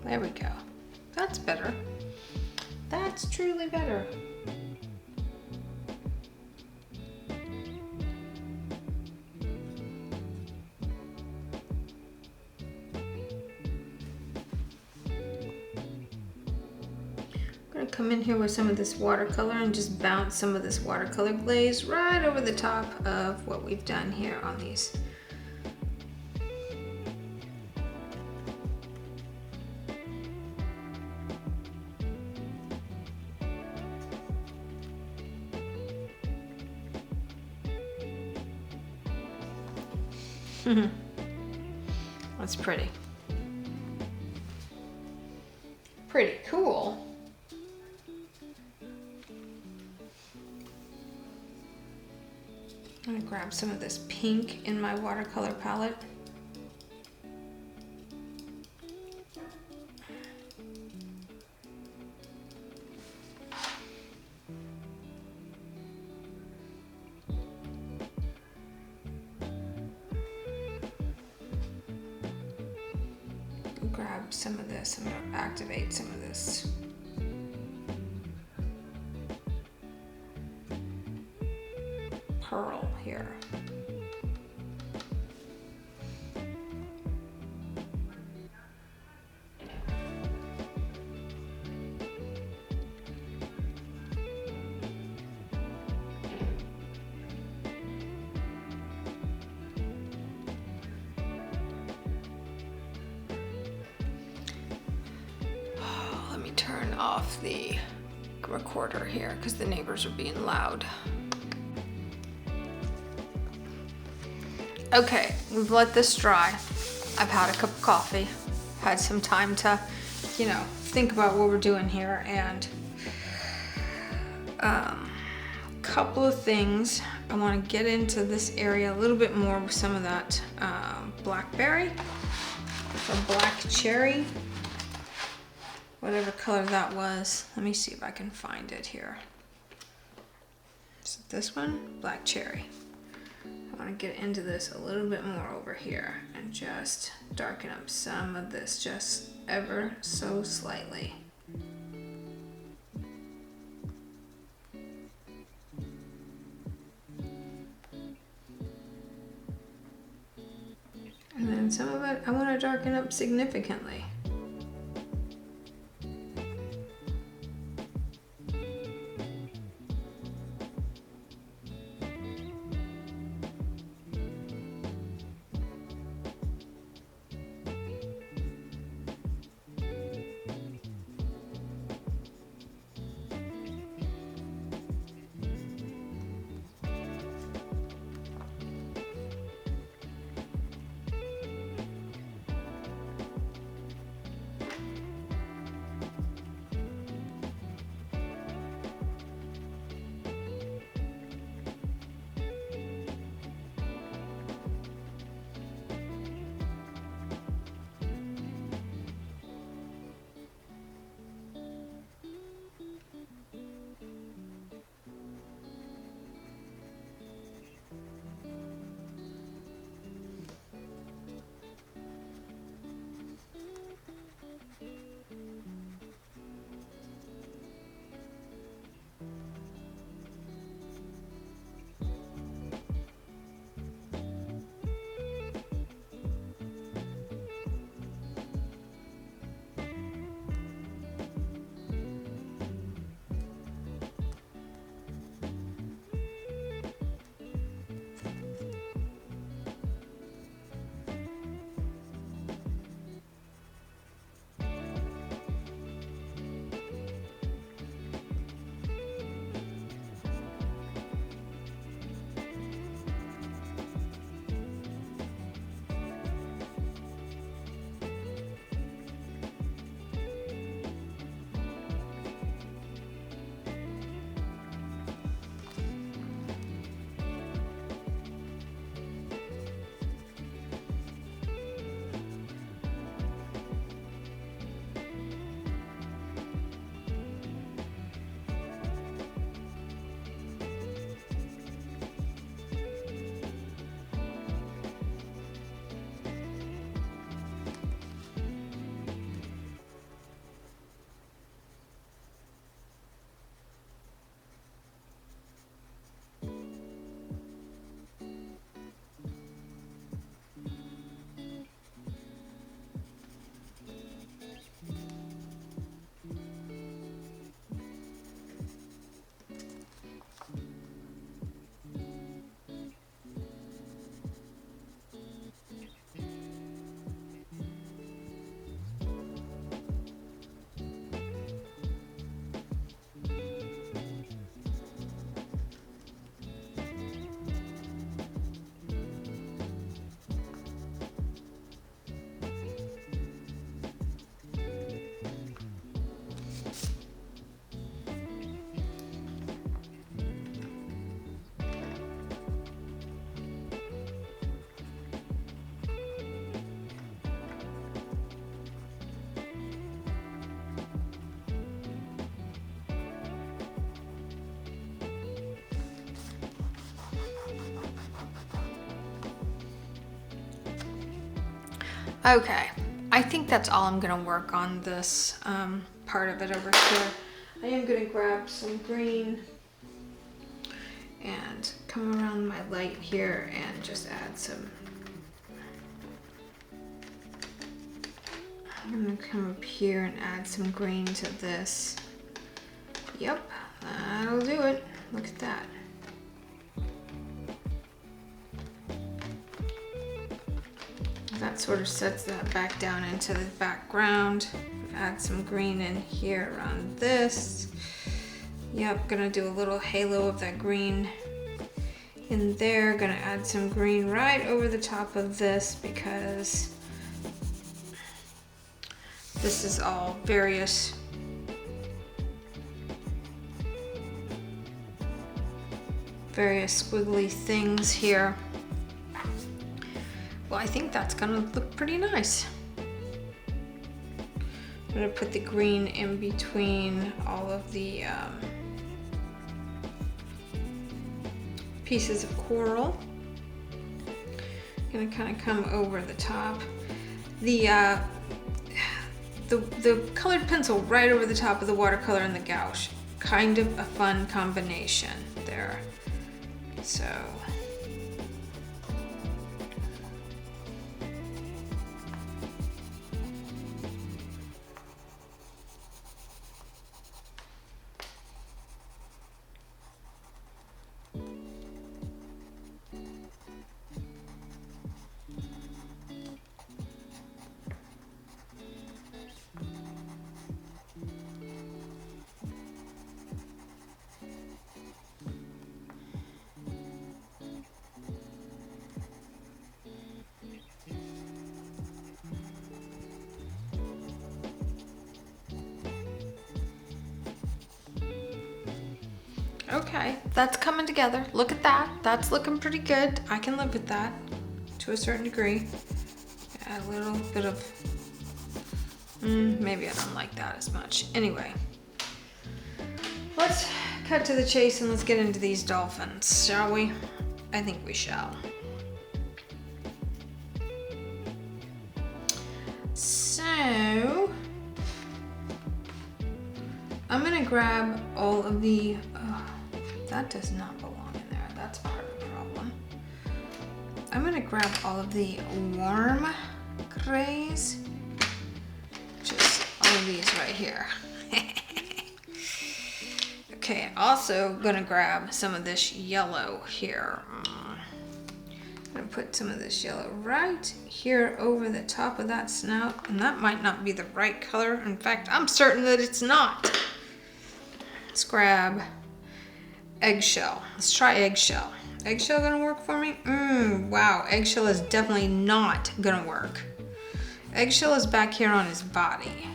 There we go. That's better. That's truly better. I'm gonna come in here with some of this watercolor and just bounce some of this watercolor glaze right over the top of what we've done here on these. That's pretty. Pretty cool. I'm gonna grab some of this pink in my watercolor palette. Grab some of this. I'm going to activate some of this. Pearl here. Turn off the recorder here because the neighbors are being loud. Okay, we've let this dry. I've had a cup of coffee, had some time to, you know, think about what we're doing here, and a couple of things. I want to get into this area a little bit more with some of that blackberry or black cherry. Whatever color that was. Let me see if I can find it here. Is it this one? Black cherry. I want to get into this a little bit more over here and just darken up some of this just ever so slightly. And then some of it I want to darken up significantly. Okay, I think that's all I'm gonna work on this part of it over here. I am gonna grab some green and come around my light here and just add some. I'm gonna come up here and add some green to this. Yep, that'll do it. Look at that. That sort of sets that back down into the background. Add some green in here around this. Yep, gonna do a little halo of that green in there. Gonna add some green right over the top of this because this is all various squiggly things here. Well, I think that's gonna look pretty nice. I'm gonna put the green in between all of the pieces of coral. Gonna kind of come over the top. The colored pencil right over the top of the watercolor and the gouache. Kind of a fun combination there. So. Okay, that's coming together. Look at that. That's looking pretty good. I can live with that to a certain degree. Add a little bit of, maybe I don't like that as much. Anyway, let's cut to the chase and let's get into these dolphins, shall we? I think we shall. So, I'm gonna grab all of the, that does not belong in there. That's part of the problem. I'm gonna grab all of the warm grays. Just all of these right here. Okay, also gonna grab some of this yellow here. I'm gonna put some of this yellow right here over the top of that snout. And that might not be the right color. In fact, I'm certain that it's not. Let's grab eggshell. Let's try eggshell. Eggshell gonna work for me? Wow, eggshell is definitely not gonna work. Eggshell is back here on his body.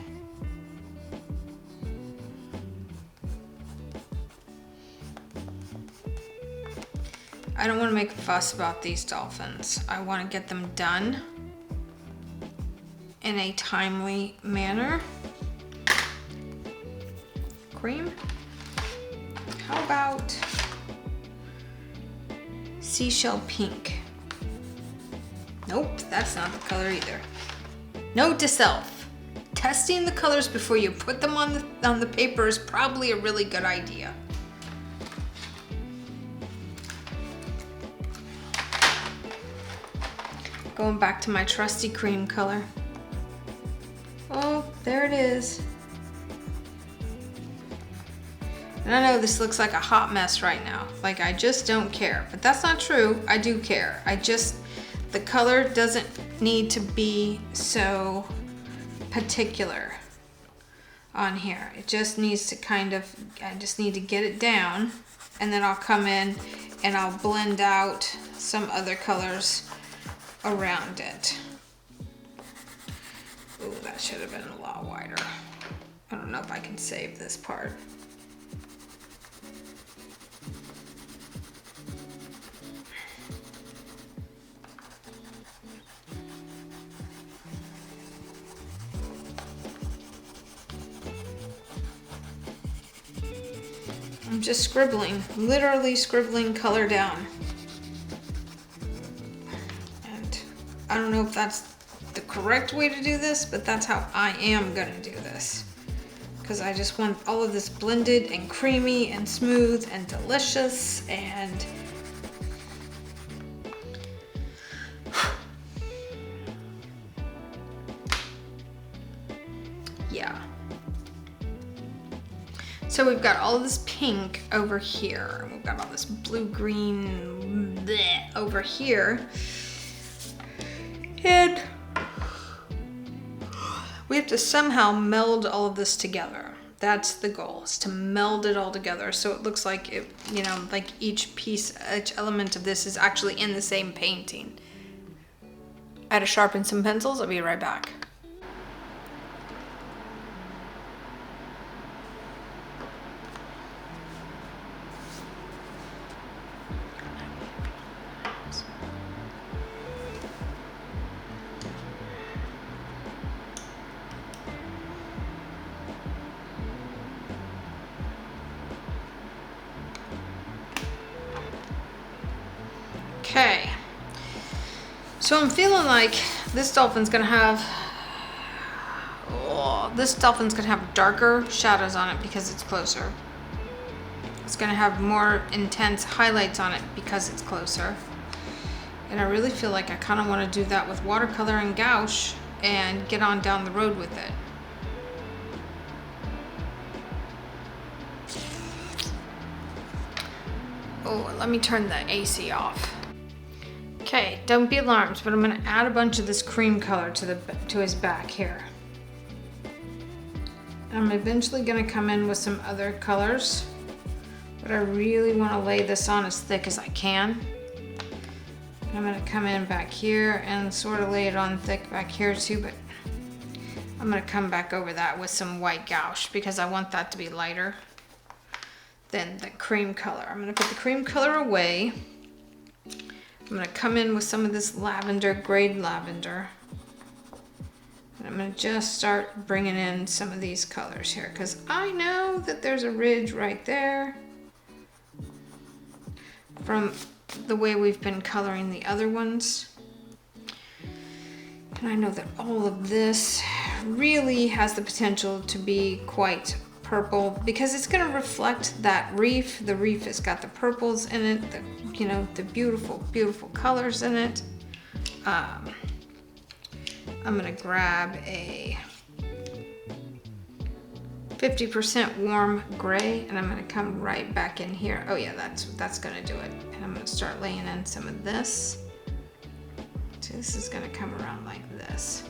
I don't want to make a fuss about these dolphins. I want to get them done in a timely manner. Cream. How about seashell pink? Nope, that's not the color either. Note to self: testing the colors before you put them on the paper is probably a really good idea. Going back to my trusty cream color. Oh, there it is. And I know this looks like a hot mess right now. Like I just don't care, but that's not true. I do care. The color doesn't need to be so particular on here. It just needs to I just need to get it down, and then I'll come in and I'll blend out some other colors around it. Ooh, that should have been a lot wider. I don't know if I can save this part. I'm just scribbling, literally scribbling color down. And I don't know if that's the correct way to do this, but that's how I am gonna do this. Because I just want all of this blended and creamy and smooth and delicious and yeah. So we've got all of this pink over here. We've got all this blue-green over here. And we have to somehow meld all of this together. That's the goal, is to meld it all together so it looks like it, you know, like each piece, each element of this is actually in the same painting. I had to sharpen some pencils. I'll be right back. Okay, so I'm feeling like this dolphin's gonna have, darker shadows on it because it's closer. It's gonna have more intense highlights on it because it's closer. And I really feel like I kind of want to do that with watercolor and gouache and get on down the road with it. Oh, let me turn the AC off. Okay, don't be alarmed, but I'm gonna add a bunch of this cream color to his back here. I'm eventually gonna come in with some other colors, but I really wanna lay this on as thick as I can. I'm gonna come in back here and sort of lay it on thick back here too, but I'm gonna come back over that with some white gouache because I want that to be lighter than the cream color. I'm gonna put the cream color away. I'm gonna come in with some of this lavender, grade lavender. And I'm gonna just start bringing in some of these colors here because I know that there's a ridge right there from the way we've been coloring the other ones. And I know that all of this really has the potential to be quite purple because it's going to reflect that reef. The reef has got the purples in it, the beautiful, beautiful colors in it. I'm going to grab a 50% warm gray and I'm going to come right back in here. Oh yeah, that's going to do it. And I'm going to start laying in some of this. So this is going to come around like this.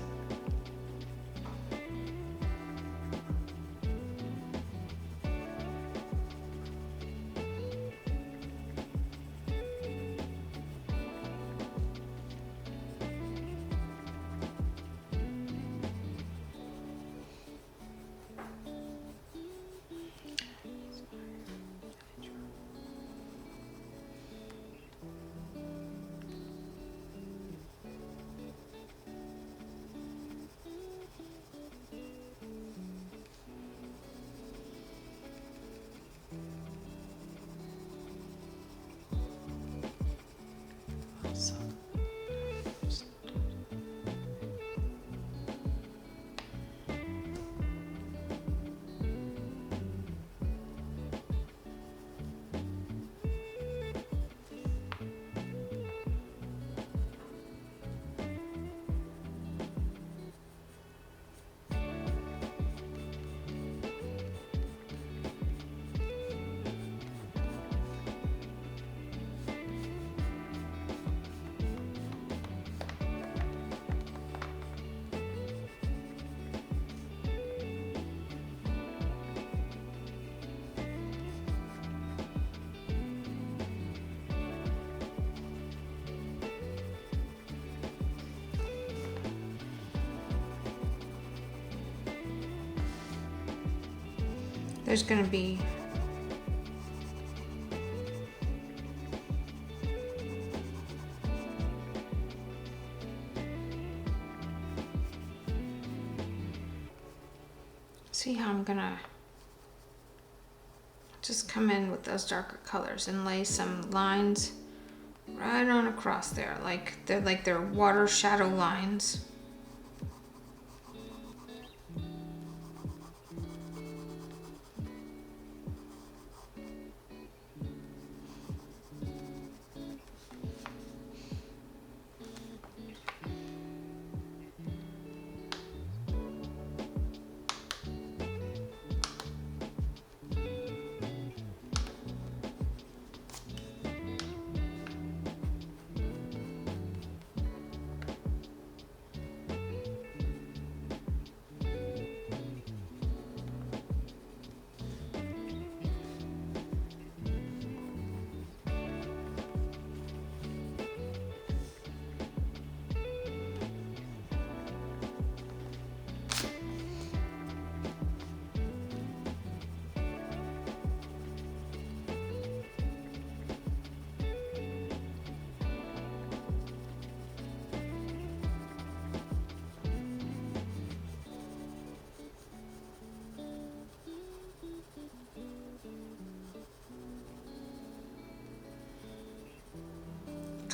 There's going to be see how I'm going to just come in with those darker colors and lay some lines right on across there, like they're water shadow lines.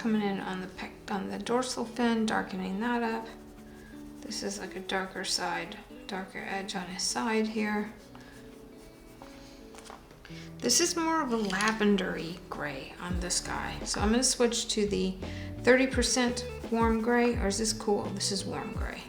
coming in on the dorsal fin, darkening that up. This is like a darker edge on his side here. This is more of a lavendery gray on this guy. So I'm gonna switch to the 30% warm gray, or is this cool? This is warm gray.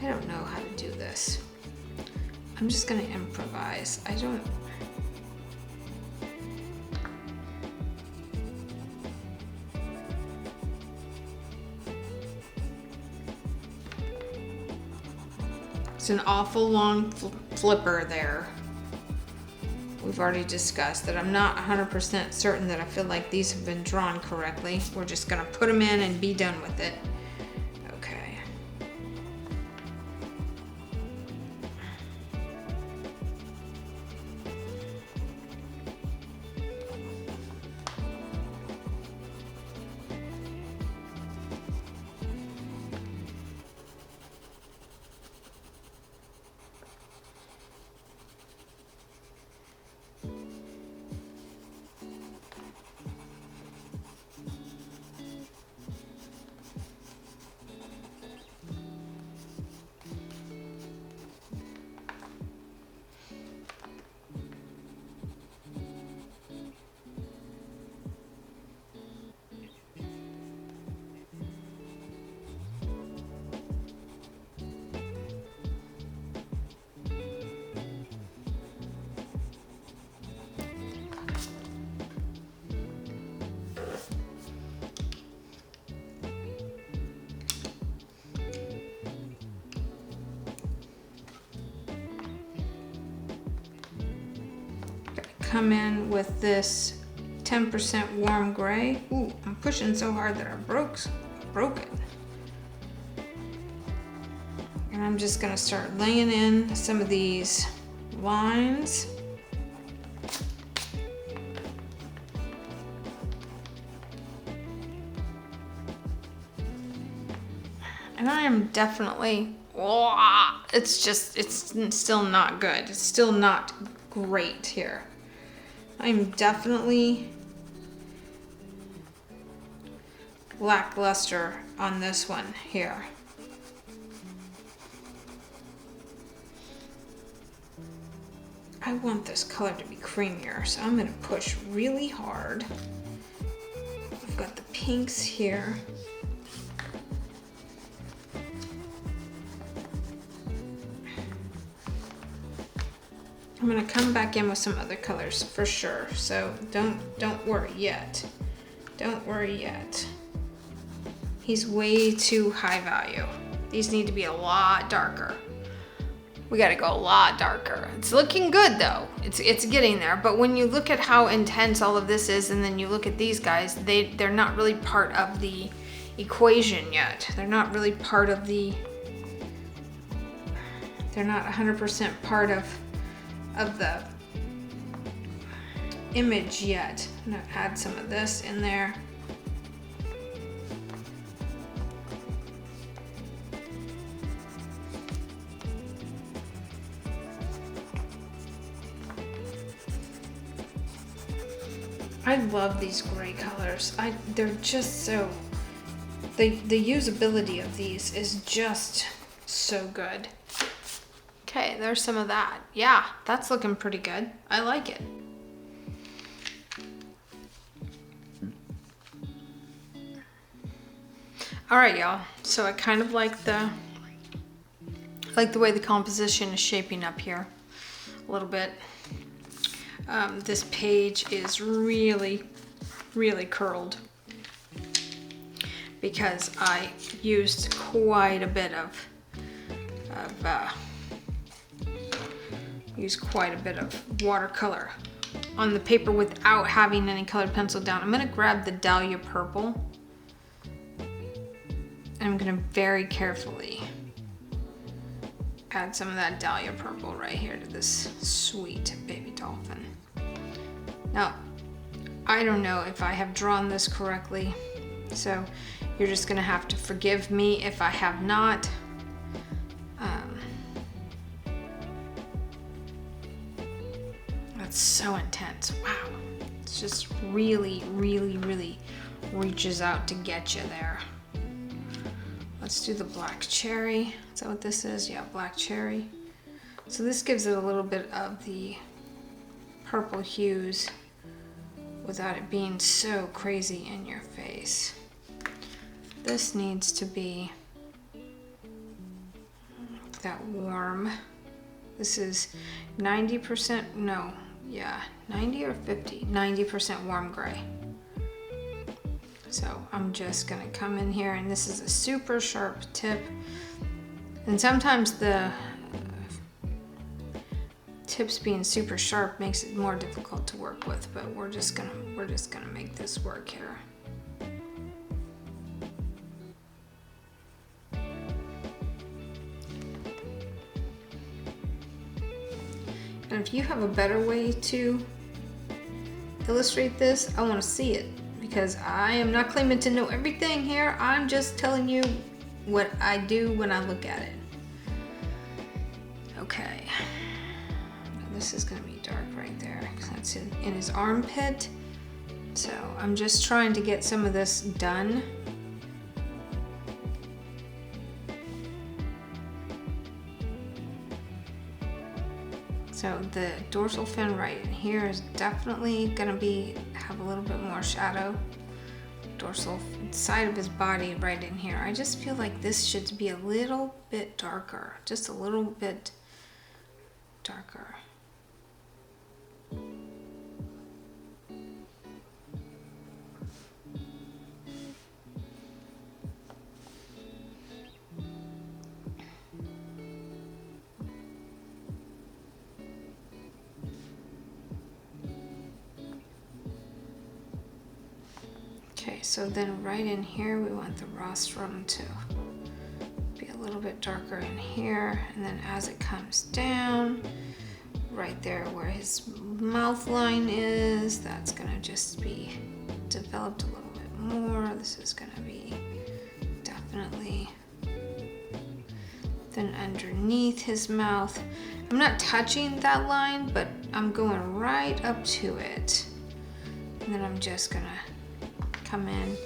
I don't know how to do this. I'm just gonna improvise. It's an awful long flipper there. We've already discussed that I'm not 100% certain that I feel like these have been drawn correctly. We're just gonna put them in and be done with it. Okay. Come in with this 10% warm gray. Ooh, I'm pushing so hard that I broke it. And I'm just gonna start laying in some of these lines. And I am definitely, it's still not good. It's still not great here. I'm definitely lackluster on this one here. I want this color to be creamier, so I'm gonna push really hard. I've got the pinks here. I'm gonna come back in with some other colors for sure, so don't worry yet. Don't worry yet. He's way too high value. These need to be a lot darker. We gotta go a lot darker. It's looking good though. It's getting there, but when you look at how intense all of this is, and then you look at these guys, they're not really part of the equation yet. They're not really part of the, they're not 100% part of the image yet. I'm gonna add some of this in there. I love these gray colors. They're just so, the usability of these is just so good. Okay, there's some of that. Yeah, that's looking pretty good. I like it. All right, y'all. So I kind of like the way the composition is shaping up here a little bit. This page is really, really curled because I used quite a bit of watercolor on the paper without having any colored pencil down. I'm gonna grab the Dahlia Purple and I'm gonna very carefully add some of that Dahlia Purple right here to this sweet baby dolphin. Now, I don't know if I have drawn this correctly, so you're just gonna have to forgive me if I have not. That's so intense. Wow. It's just really, really, really reaches out to get you there. Let's do the black cherry. Is that what this is? Yeah, black cherry. So this gives it a little bit of the purple hues without it being so crazy in your face. This needs to be that warm. This is 90%, no, yeah, 90 or 50, 90% warm gray. So I'm just gonna come in here, and this is a super sharp tip. And sometimes the tips being super sharp makes it more difficult to work with, but we're just gonna make this work here. And if you have a better way to illustrate this, I want to see it, because I am not claiming to know everything here. I'm just telling you what I do when I look at it. Okay. This is going to be dark right there. That's in his armpit. So I'm just trying to get some of this done. So the dorsal fin right in here is definitely gonna have a little bit more shadow. Dorsal side of his body right in here. I just feel like this should be a little bit darker, just a little bit darker. Okay, so then right in here, we want the rostrum to be a little bit darker in here. And then as it comes down, right there where his mouth line is, that's gonna just be developed a little bit more. This is gonna be definitely. Then underneath his mouth, I'm not touching that line, but I'm going right up to it. And then I'm just gonna come in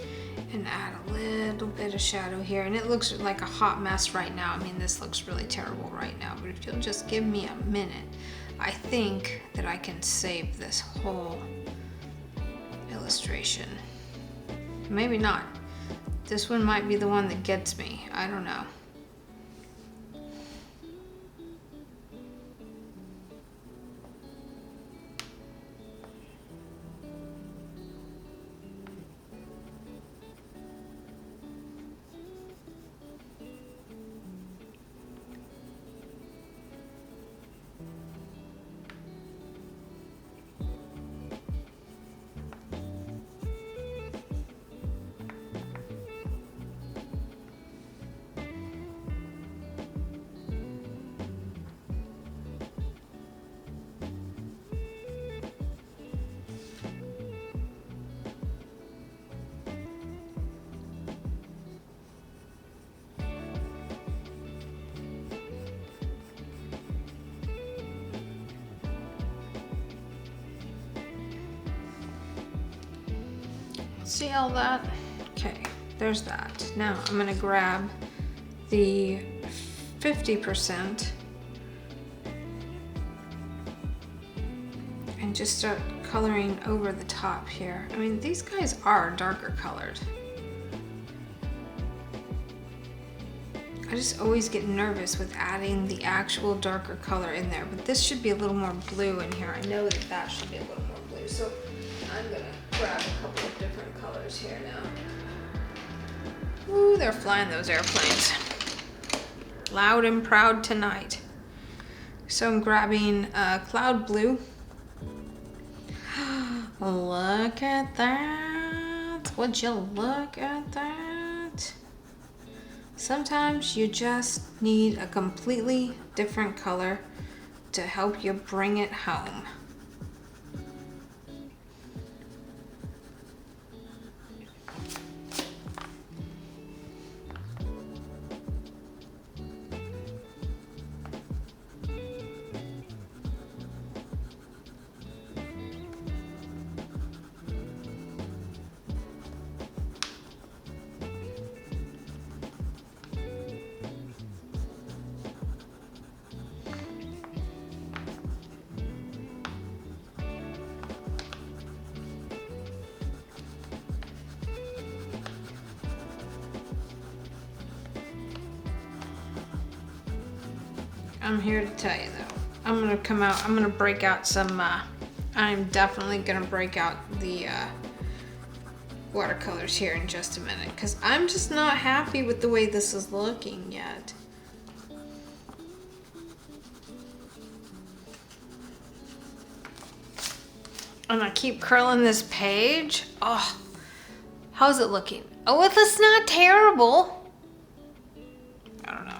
and add a little bit of shadow here, and it looks like a hot mess right now. I mean, this looks really terrible right now, but if you'll just give me a minute, I think that I can save this whole illustration. Maybe not. This one might be the one that gets me. I don't know. See all that? Okay, there's that. Now I'm gonna grab the 50% and just start coloring over the top here. I mean, these guys are darker colored. I just always get nervous with adding the actual darker color in there, but this should be a little more blue in here. I know that that should be a little more blue, so I'm gonna grab a couple of different colors here now. Ooh, they're flying, those airplanes. Loud and proud tonight. So I'm grabbing cloud blue. Look at that. Would you look at that? Sometimes you just need a completely different color to help you bring it home. I'm here to tell you though. I'm gonna break out some, I'm definitely gonna break out the watercolors here in just a minute because I'm just not happy with the way this is looking yet. And I keep curling this page. Oh, how's it looking? Oh, it's not terrible. I don't know.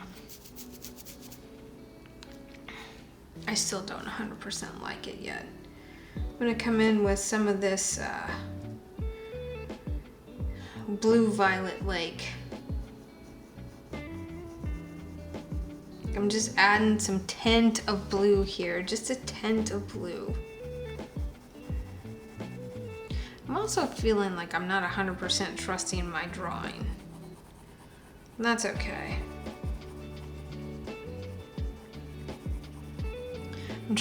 I still don't 100% like it yet. I'm gonna come in with some of this blue violet lake. I'm just adding some tint of blue here, just a tint of blue. I'm also feeling like I'm not 100% trusting my drawing. And that's okay. I'm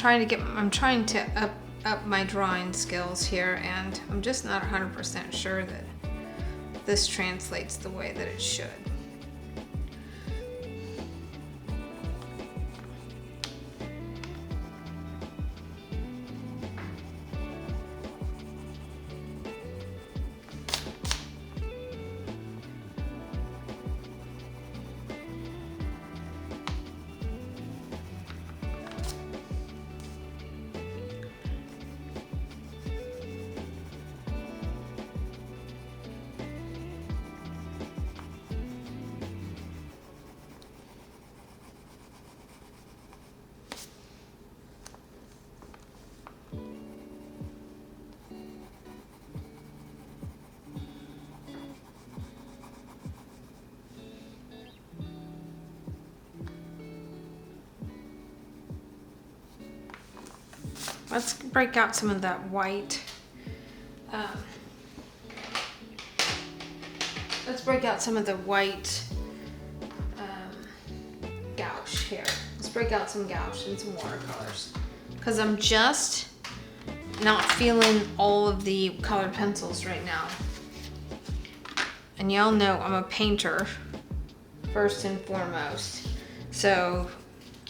trying to up my drawing skills here, and I'm just not 100% sure that this translates the way that it should. Let's break out some of that white. Let's break out some of the white gouache here. Let's break out some gouache and some watercolors. Because I'm just not feeling all of the colored pencils right now. And y'all know I'm a painter first and foremost. So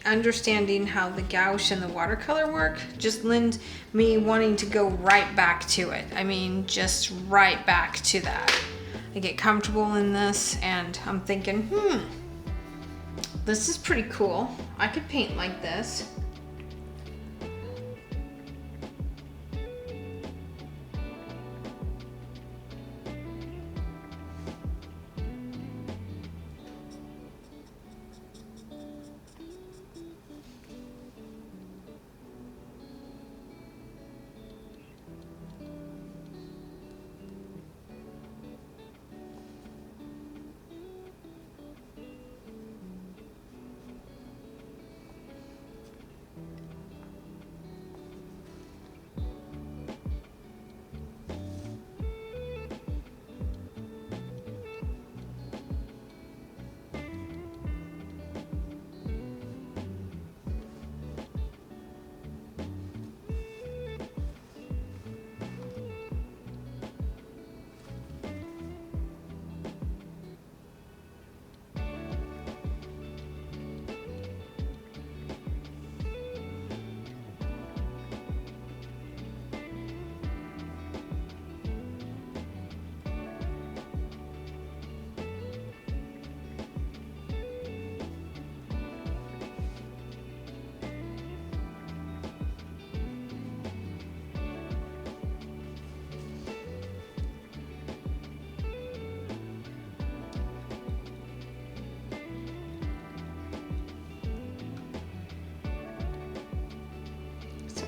understanding how the gouache and the watercolor work just lends me wanting to go right back to it. I mean, just right back to that. I get comfortable in this and I'm thinking, this is pretty cool. I could paint like this.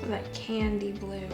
That candy blue.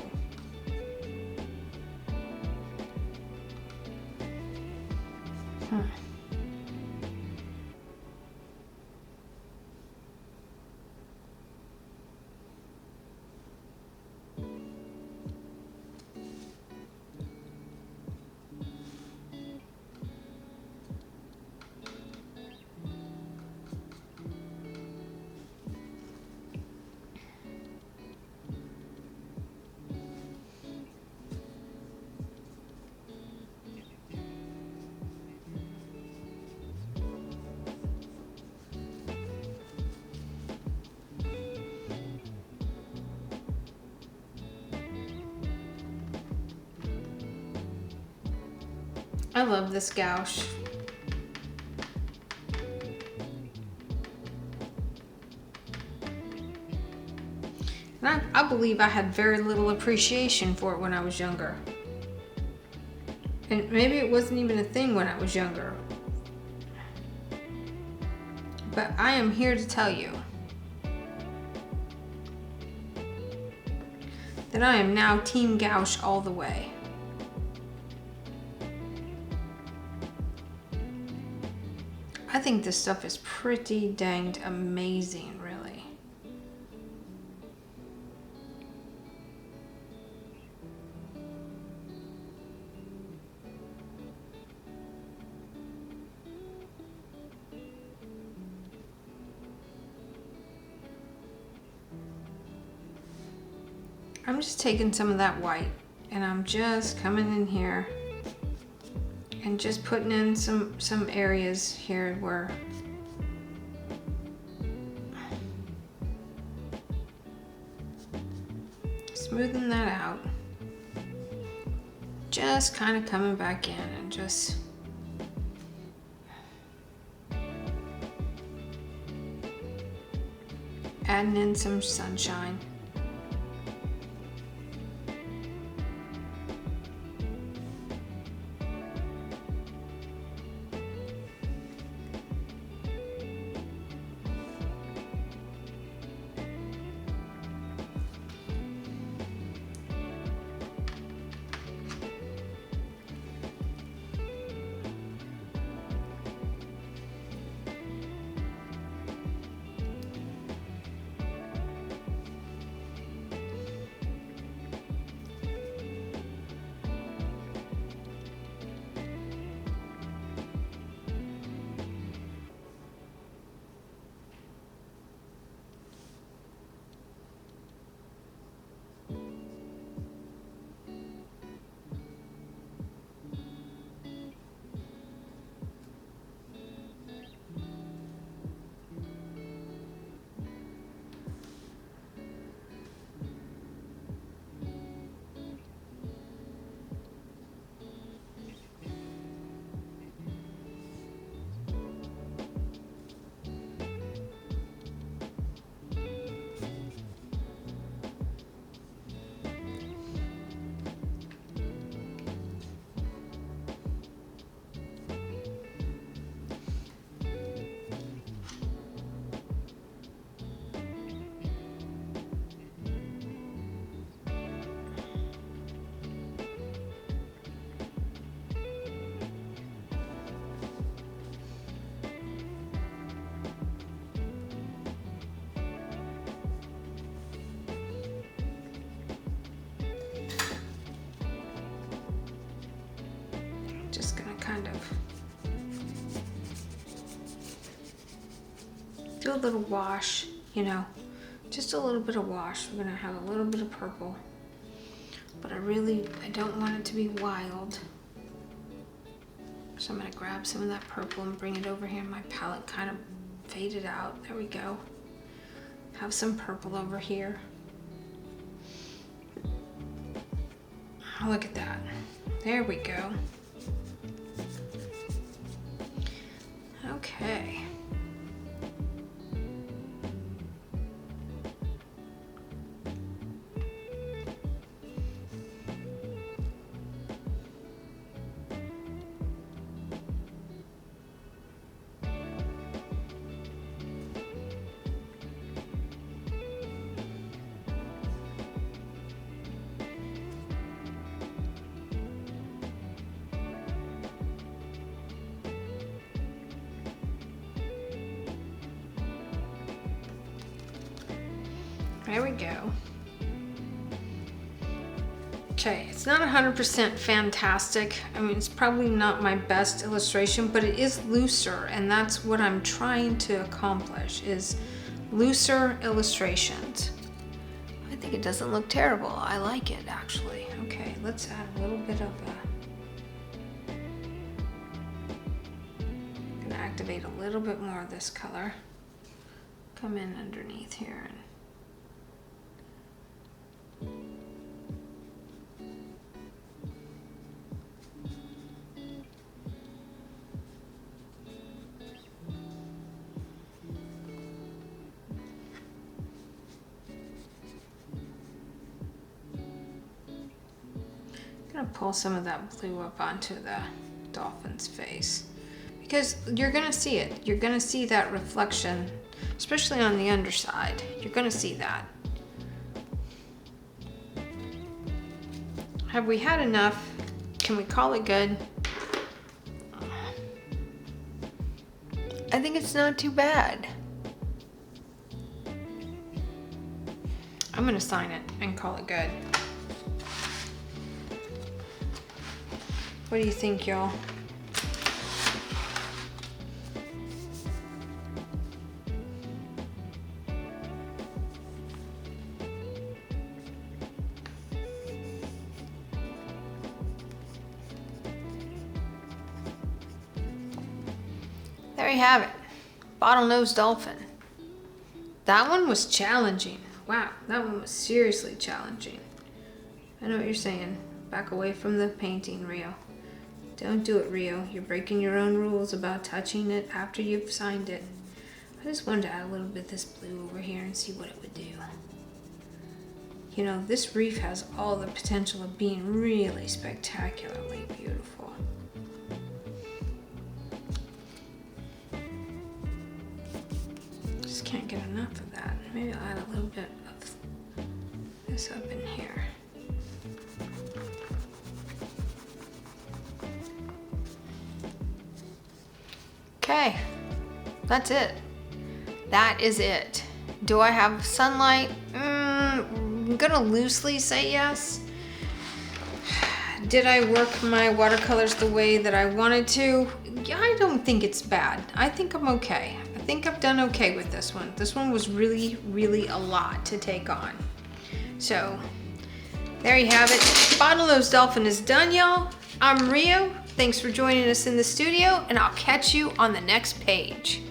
I love this gouache. And I believe I had very little appreciation for it when I was younger. And maybe it wasn't even a thing when I was younger. But I am here to tell you that I am now Team Gouache all the way. I think this stuff is pretty danged amazing, really. I'm just taking some of that white and I'm just coming in here and just putting in some areas here where smoothing that out, just kind of coming back in and just adding in some sunshine. Just gonna kind of do a little wash, you know, just a little bit of wash. We're gonna have a little bit of purple, but I don't want it to be wild. So I'm gonna grab some of that purple and bring it over here. My palette kind of faded out. There we go. Have some purple over here. Oh, look at that. There we go. Okay. There we go. Okay, it's not 100% fantastic. I mean, it's probably not my best illustration, but it is looser, and that's what I'm trying to accomplish, is looser illustrations. I think it doesn't look terrible. I like it, actually. Okay, let's add a little bit of I'm gonna activate a little bit more of this color. Come in underneath here and I'm gonna pull some of that blue up onto the dolphin's face because you're gonna see it. You're gonna see that reflection, especially on the underside. You're gonna see that. Have we had enough? Can we call it good? I think it's not too bad. I'm gonna sign it and call it good. What do you think, y'all? There you have it. Bottlenose dolphin. That one was challenging. Wow, that one was seriously challenging. I know what you're saying. Back away from the painting, Rio. Don't do it, Rio. You're breaking your own rules about touching it after you've signed it. I just wanted to add a little bit of this blue over here and see what it would do. You know, this reef has all the potential of being really spectacularly beautiful. Just can't get enough of that. Maybe I'll add a little bit of this up in here. Okay, that's it. That is it. Do I have sunlight? I'm gonna loosely say yes. Did I work my watercolors the way that I wanted to? Yeah, I don't think it's bad. I think I'm okay. I think I've done okay with this one. This one was really, really a lot to take on. So, there you have it. Bottlenose Dolphin is done, y'all. I'm Rio. Thanks for joining us in the studio, and I'll catch you on the next page.